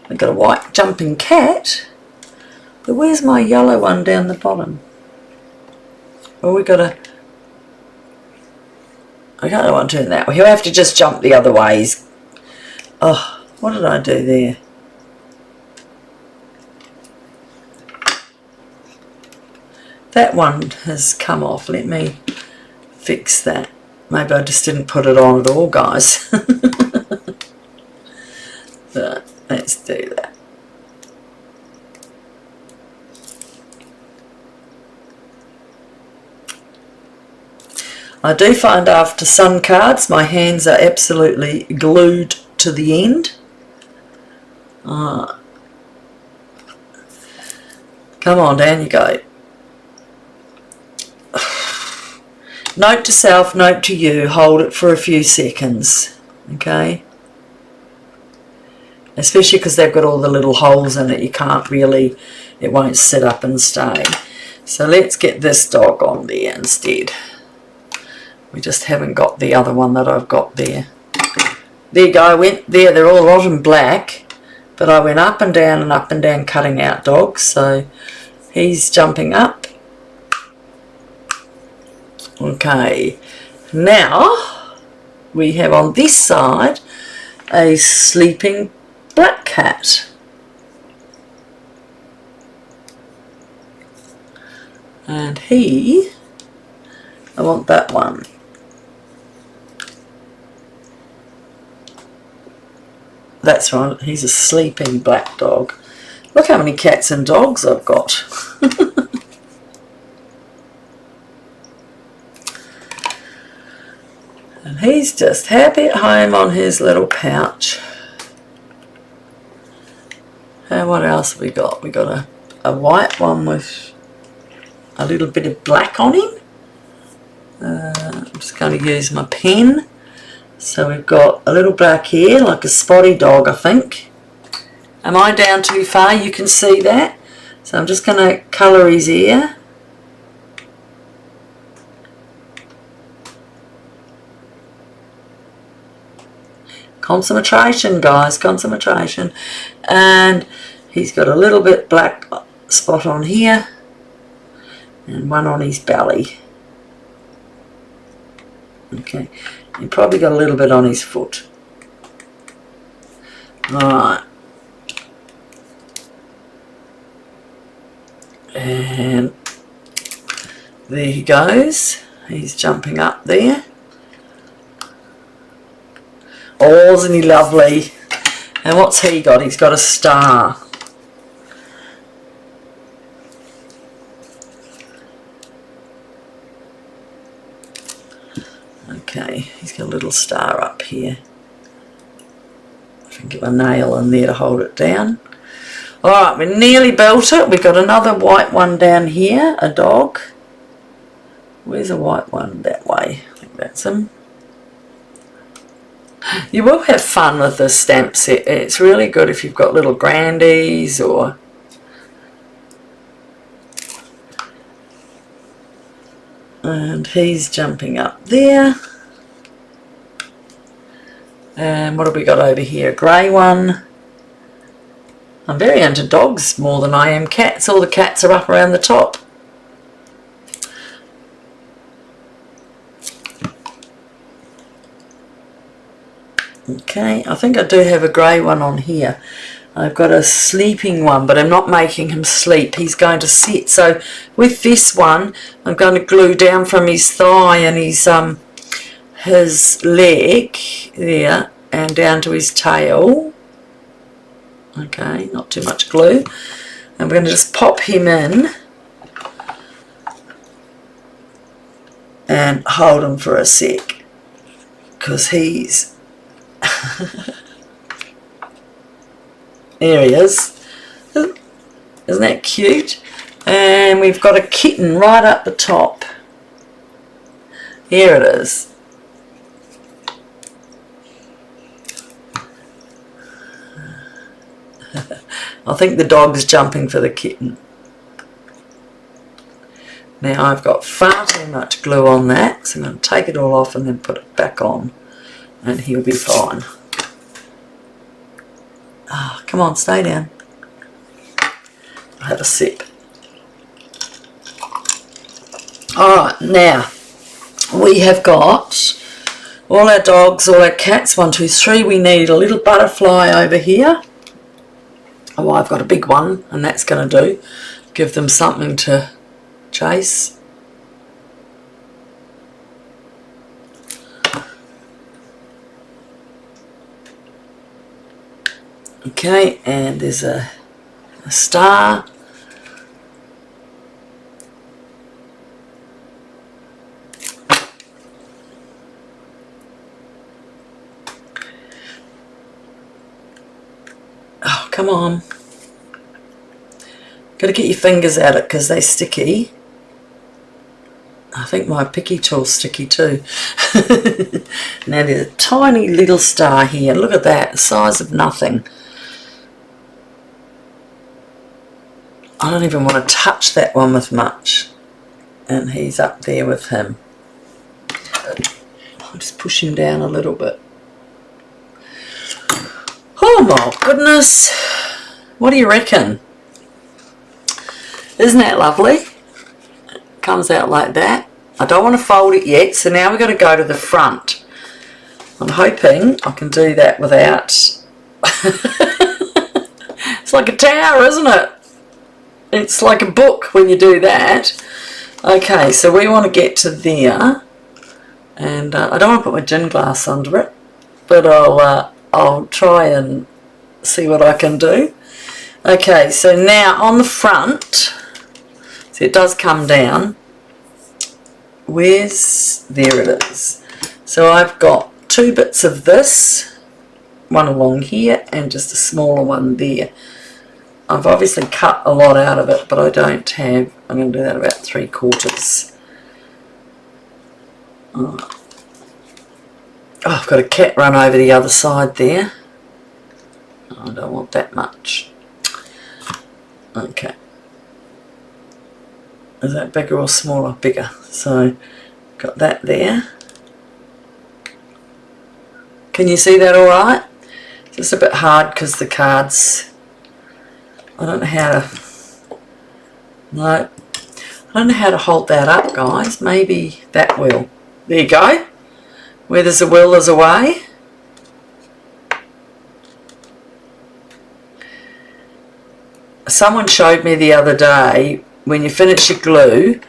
Speaker 1: I've got a white jumping cat. But where's my yellow one down the bottom? Well, we've got I don't want to turn that way. He'll have to just jump the other ways. Oh, what did I do there? That one has come off. Let me fix that. Maybe I just didn't put it on at all, guys. But let's do that. I do find after sun cards my hands are absolutely glued to the end. Come on, down you go. Note to self, note to you, hold it for a few seconds, okay? Especially because they've got all the little holes in it, you can't really, it won't sit up and stay. So let's get this dog on there instead. We just haven't got the other one that I've got there. There you go, I went there, they're all lot in black, but I went up and down cutting out dogs, so he's jumping up. Okay, now we have on this side a sleeping black cat. And I want that one. That's right, he's a sleeping black dog. Look how many cats and dogs I've got. And he's just happy at home on his little pouch. And what else have we got? We got a white one with a little bit of black on him. I'm just going to use my pen. So we've got a little black here, like a spotty dog, I think. Am I down too far? You can see that. So I'm just going to colour his ear. Concentration, guys, concentration. And he's got a little bit black spot on here and one on his belly. Okay, he probably got a little bit on his foot. Alright. And there he goes. He's jumping up there. Oh, isn't he lovely? And what's he got? He's got a star. Okay, he's got a little star up here. I can get my nail in there to hold it down. Alright, we nearly built it. We've got another white one down here, a dog. Where's a white one? That way. I think that's him. You will have fun with this stamp set. It's really good if you've got little grandies or... And he's jumping up there. And what have we got over here? A grey one. I'm very into dogs more than I am cats. All the cats are up around the top. Okay, I think I do have a grey one on here. I've got a sleeping one, but I'm not making him sleep. He's going to sit. So with this one, I'm going to glue down from his thigh and his leg there and down to his tail. Okay, not too much glue. And we're going to just pop him in and hold him for a sec because he's... There he is. Isn't that cute? And we've got a kitten right up the top. Here it is. I think the dog's jumping for the kitten. Now I've got far too much glue on that, so I'm going to take it all off and then put it back on, and he'll be fine. Ah, come on, stay down. I'll have a sip. Alright, now we have got all our dogs, all our cats, 1, 2, 3. We need a little butterfly over here. Oh, I've got a big one, and that's going to do. Give them something to chase. Okay, and there's a star. Oh, come on. Got to get your fingers at it because they're sticky. I think my picky tool's sticky too. Now there's a tiny little star here. Look at that, the size of nothing. I don't even want to touch that one with much. And he's up there with him. I'll just push him down a little bit. Oh my goodness. What do you reckon? Isn't that lovely? It comes out like that. I don't want to fold it yet, so now we're going to go to the front. I'm hoping I can do that without... It's like a tower, isn't it? It's like a book when you do that. Okay, so we want to get to there, and I don't want to put my gin glass under it, but I'll try and see what I can do. Okay, so now on the front, so it does come down. There it is. So I've got 2 bits of this, one along here and just a smaller one there. I've obviously cut a lot out of it, but I don't have, I'm going to do that about 3/4. Oh, I've got a cat run over the other side there. I don't want that much. Okay. Is that bigger or smaller? Bigger. So, got that there. Can you see that alright? It's just a bit hard because the cards... I don't know how to... No. I don't know how to hold that up, guys. Maybe that will. There you go. Where there's a will, there's a way. Someone showed me the other day when you finish your glue,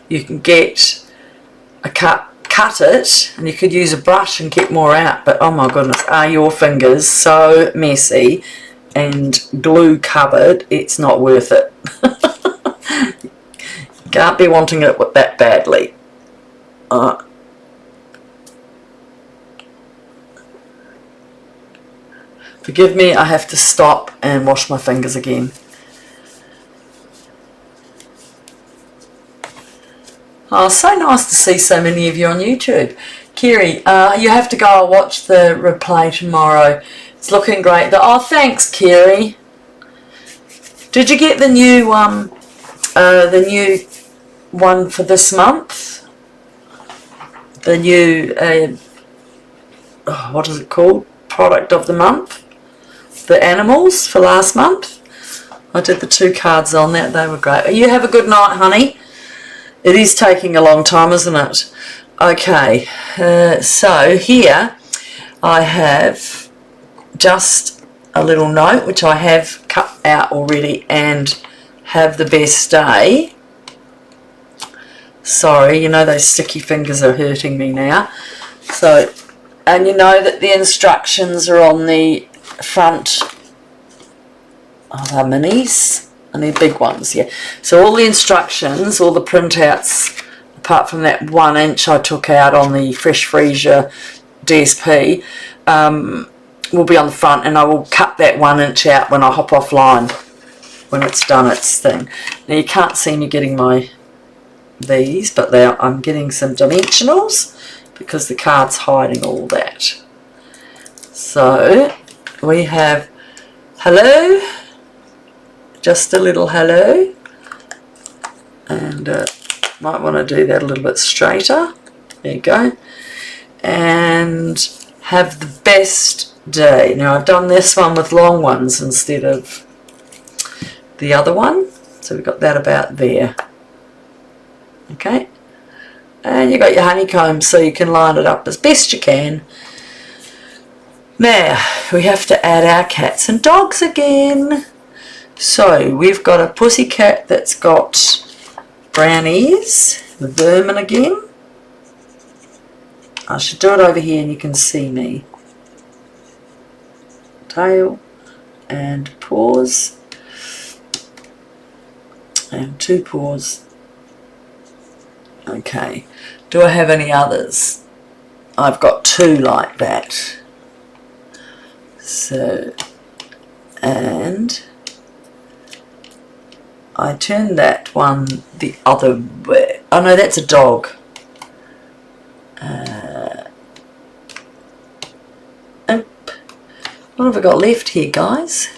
Speaker 1: you can get a cut it, and you could use a brush and get more out, but oh my goodness, are your fingers so messy and glue covered, it's not worth it. Can't be wanting it that badly. Forgive me, I have to stop and wash my fingers again. Oh, so nice to see so many of you on YouTube. Kerry, you have to go and watch the replay tomorrow. It's looking great. Oh, thanks, Kerry. Did you get the new one for this month? The new, what is it called? Product of the month? The animals for last month. I did the 2 cards on that. They were great. You have a good night, honey. It is taking a long time, isn't it? Okay, so here I have just a little note which I have cut out already, and have the best day. Sorry, you know those sticky fingers are hurting me now. So, and you know that the instructions are on the front. Oh, they're minis. And they're big ones, yeah. So all the instructions, all the printouts, apart from that 1 inch I took out on the Fresh Freesia DSP, will be on the front, and I will cut that 1 inch out when I hop offline, when it's done its thing. Now you can't see me getting these, but I'm getting some dimensionals because the card's hiding all that. So we have hello. Just a little hello, and might want to do that a little bit straighter. There you go. And have the best day. Now I've done this one with long ones instead of the other one, so we've got that about there. Okay, and you got your honeycomb, so you can line it up as best you can. Now we have to add our cats and dogs again. So we've got a pussycat that's got brown ears, the vermin again. I should do it over here and you can see me. Tail and paws, and 2 paws. Okay, do I have any others? I've got 2 like that. So, and I turned that one the other way. Oh no, that's a dog. What have I got left here, guys?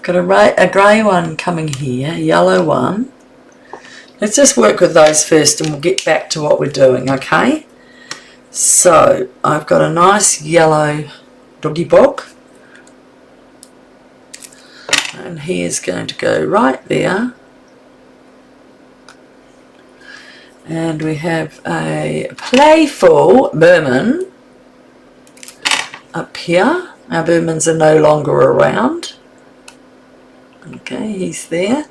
Speaker 1: Got a grey one coming here, a yellow one. Let's just work with those first and we'll get back to what we're doing, okay? So, I've got a nice yellow doggy bog. And he is going to go right there. And we have a playful Burman up here. Our Burmans are no longer around. Okay, he's there.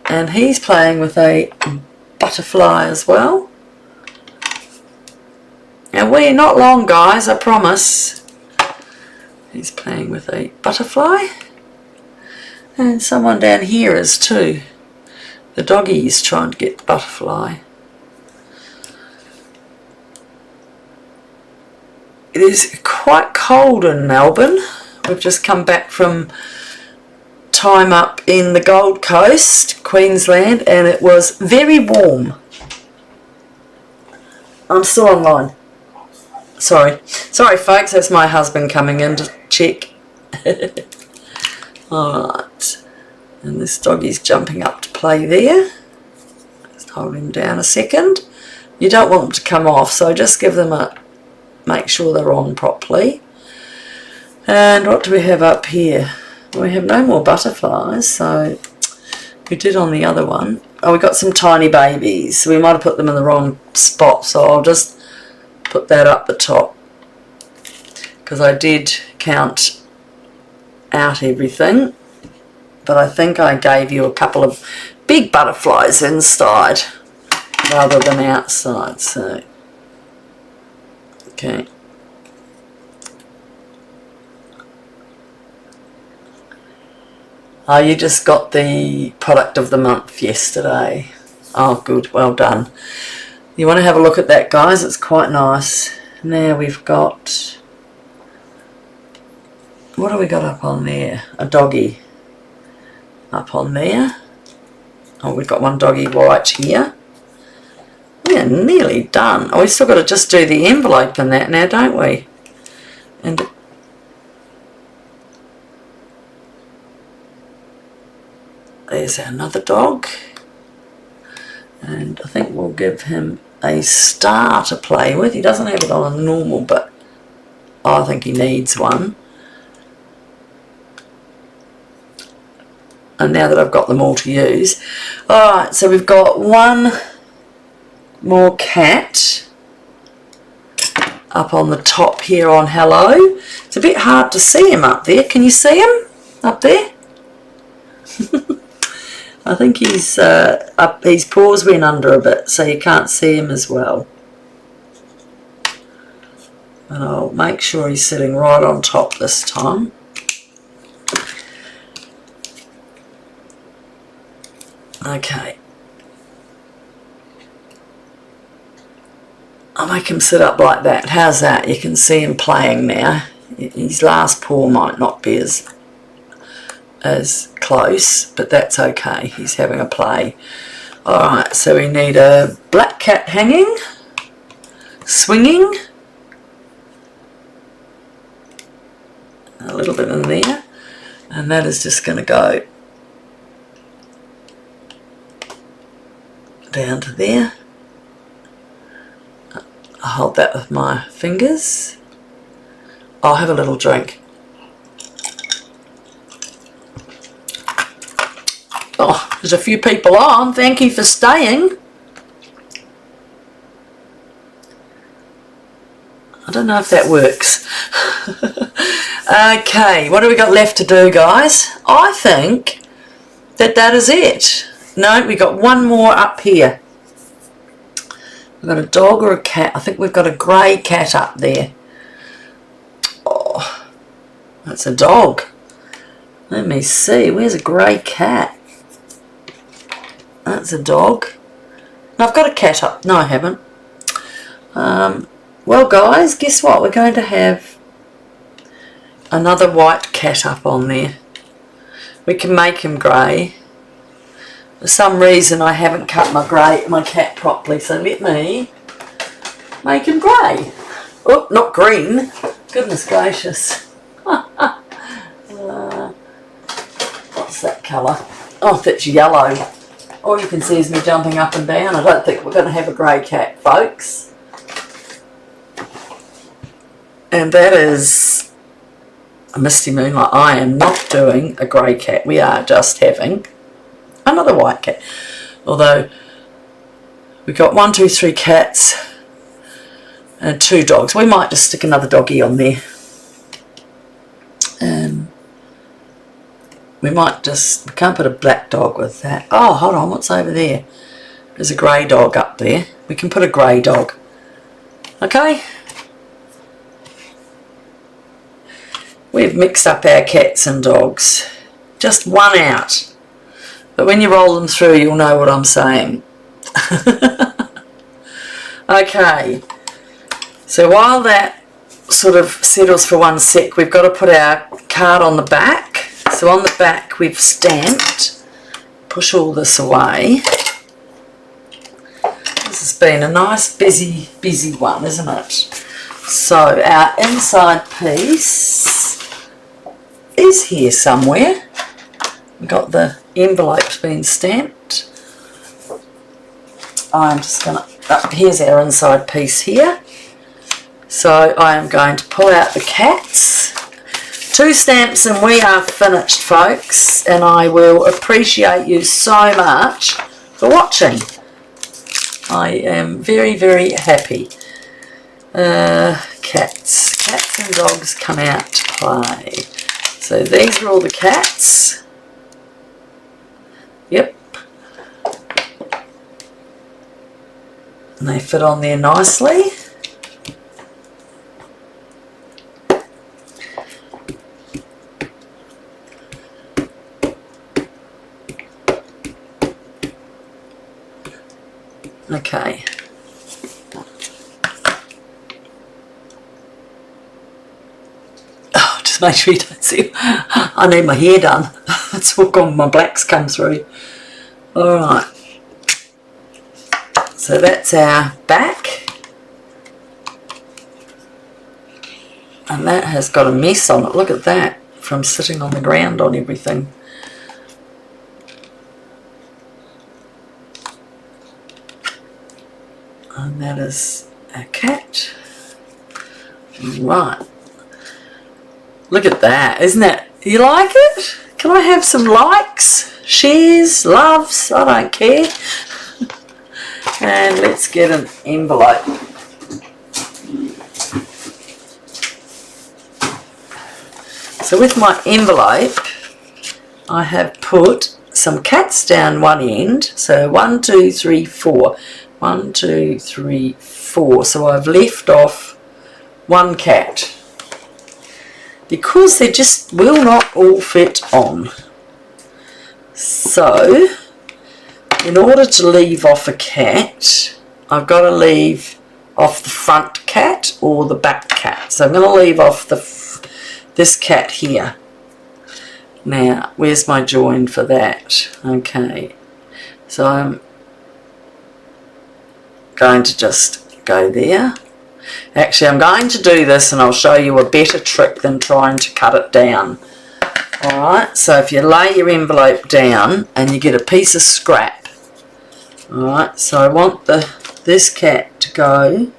Speaker 1: And he's playing with a butterfly as well. And we're not long, guys, I promise. He's playing with a butterfly. And someone down here is too. The doggy is trying to get the butterfly. It is quite cold in Melbourne. We've just come back from time up in the Gold Coast, Queensland, and it was very warm. I'm still online. Sorry folks, that's my husband coming in to check. Alright, and this doggy's jumping up to play there. Just hold him down a second. You don't want them to come off, so just give them make sure they're on properly. And what do we have up here? We have no more butterflies, so we did on the other one. Oh, we got some tiny babies. We might have put them in the wrong spot, so I'll just put that up the top because I did count out everything. but I think I gave you a couple of big butterflies inside rather than outside. So, okay. Oh, you just got the product of the month yesterday. Oh, good. Well done. You want to have a look at that, guys. It's quite nice. Now we've got... What have we got up on there? A doggy up on there. Oh, we've got one doggy white here. We're nearly done. Oh, we've still got to just do the envelope in that now, don't we? And there's another dog. And I think we'll give him a star to play with. He doesn't have it on a normal, but I think he needs one. And now that I've got them all to use. Alright, so we've got one more cat up on the top here on hello. It's a bit hard to see him up there. Can you see him up there? I think he's up, his paws went under a bit, so you can't see him as well. And I'll make sure he's sitting right on top this time. Okay. I'll make him sit up like that. How's that? You can see him playing now. His last paw might not be as close, but that's okay. He's having a play. Alright, so we need a black cat hanging, swinging, a little bit in there, and that is just going to go down to there. I'll hold that with my fingers. I'll have a little drink. Oh, there's a few people on. Thank you for staying. I don't know if that works. Okay, what do we got left to do, guys? I think that is it. No, we got one more up here. We've got a dog or a cat. I think we've got a grey cat up there. Oh, that's a dog. Let me see. Where's a grey cat? That's a dog. No, I've got a cat up. No, I haven't. Well, guys, guess what? We're going to have another white cat up on there. We can make him grey. For some reason, I haven't cut my cat properly, so let me make him grey. Oh, not green. Goodness gracious. What's that colour? Oh, that's yellow. All you can see is me jumping up and down. I don't think we're going to have a grey cat, folks. And that is a misty moonlight. I am not doing a grey cat. We are just having another white cat. Although we've got 1, 2, 3 cats and 2 dogs. We might just stick another doggy on there. We can't put a black dog with that. Oh, hold on, what's over there? There's a grey dog up there. We can put a grey dog. Okay? We've mixed up our cats and dogs. Just one out. But when you roll them through, you'll know what I'm saying. Okay. So while that sort of settles for one sec, we've got to put our card on the back. So on the back we've stamped, push all this away. This has been a nice busy one, isn't it? So our inside piece is here somewhere. We've got the envelopes being stamped. I'm just going to, here's our inside piece here. So I am going to pull out the cats. 2 stamps and we are finished, folks, and I will appreciate you so much for watching. I am very, very happy. Cats and dogs come out to play. So these are all the cats. Yep. And they fit on there nicely. Okay. Oh, just make sure you don't see. I need my hair done. That's what my blacks come through. Alright. So that's our back. And that has got a mess on it. Look at that. From sitting on the ground on everything. And that is a cat. Right. Look at that. Isn't that, you like it? Can I have some likes, shares, loves? I don't care. And let's get an envelope. So with my envelope, I have put some cats down one end. So 1, 2, 3, 4. 1, 2, 3, 4. So I've left off one cat because they just will not all fit on. So in order to leave off a cat, I've got to leave off the front cat or the back cat. So I'm going to leave off this cat here. Now, where's my join for that? Okay, so I'm going to just go there. Actually, I'm going to do this and I'll show you a better trick than trying to cut it down. Alright, so if you lay your envelope down and you get a piece of scrap. Alright, so I want this cat to go.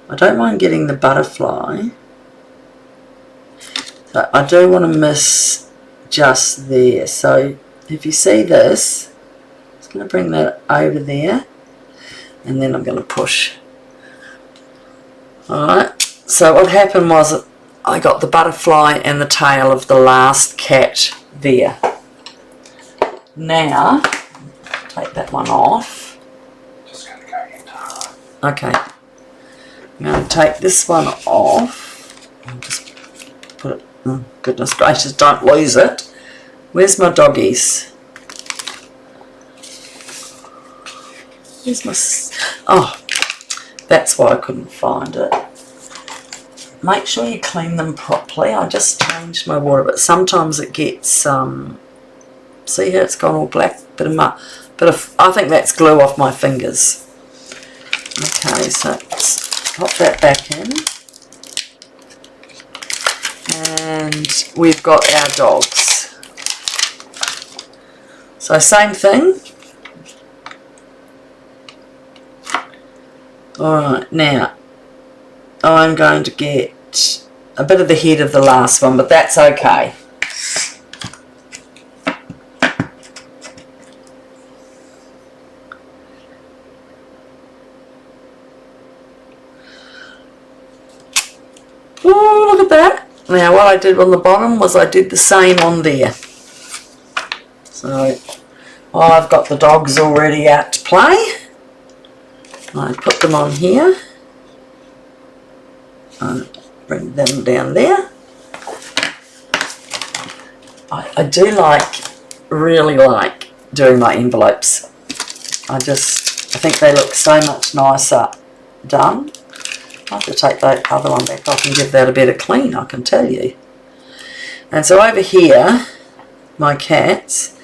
Speaker 1: I don't mind getting the butterfly. So I do want to miss just there. So if you see this, I'm just going to bring that over there. And then I'm going to push. Alright, so what happened was I got the butterfly and the tail of the last cat there. Now, take that one off.
Speaker 2: Just going to go into.
Speaker 1: Okay. I'm going to take this one off. I'll just put it, oh, goodness gracious, don't lose it. Where's my doggies? Where's my... Oh, that's why I couldn't find it. Make sure you clean them properly. I just changed my water, but sometimes it gets... see how it's gone all black? I think that's glue off my fingers. Okay, so let's pop that back in. And we've got our dogs. So same thing. Alright, now I'm going to get a bit of the head of the last one, but that's okay. Oh, look at that. Now what I did on the bottom was I did the same on there. So I've got the dogs already out to play. I put them on here. And bring them down there. I do really like doing my envelopes. I think they look so much nicer done. I have to take that other one back off and give that a better clean, I can tell you. And so over here, my cats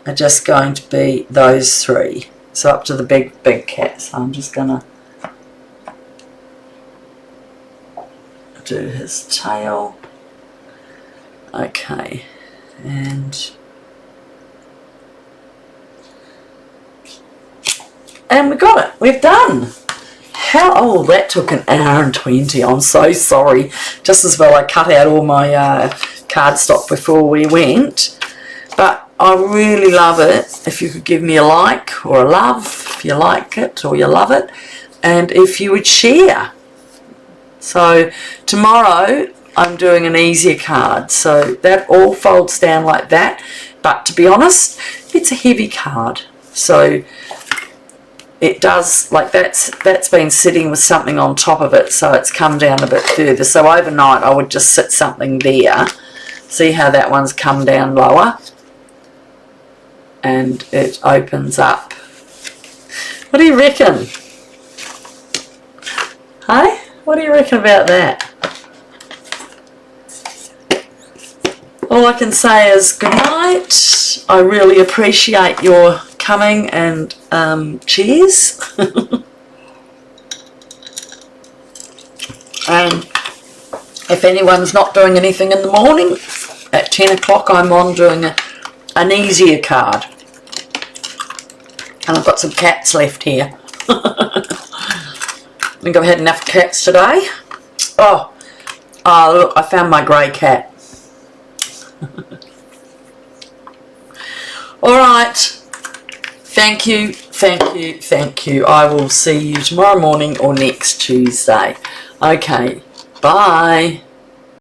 Speaker 1: are just going to be those three. So up to the big cat. So I'm just going to do his tail. Okay. And we got it. We've done. Oh, that took an hour and 20. I'm so sorry. Just as well I cut out all my cardstock before we went. But I really love it. If you could give me a like or a love, if you like it or you love it, and if you would share. So tomorrow I'm doing an easier card. So that all folds down like that. But to be honest, it's a heavy card, so it does, like that's been sitting with something on top of it, so it's come down a bit further. So overnight I would just sit something there. See how that one's come down lower, and it opens up. What do you reckon? Hey, what do you reckon about that? All I can say is good night. I really appreciate your coming, and cheers. And if anyone's not doing anything in the morning, at 10 o'clock I'm on doing an easier card. And I've got some cats left here. I think I've had enough cats today. Oh look, I found my grey cat. Alright, thank you, thank you, thank you. I will see you tomorrow morning or next Tuesday. Okay, bye.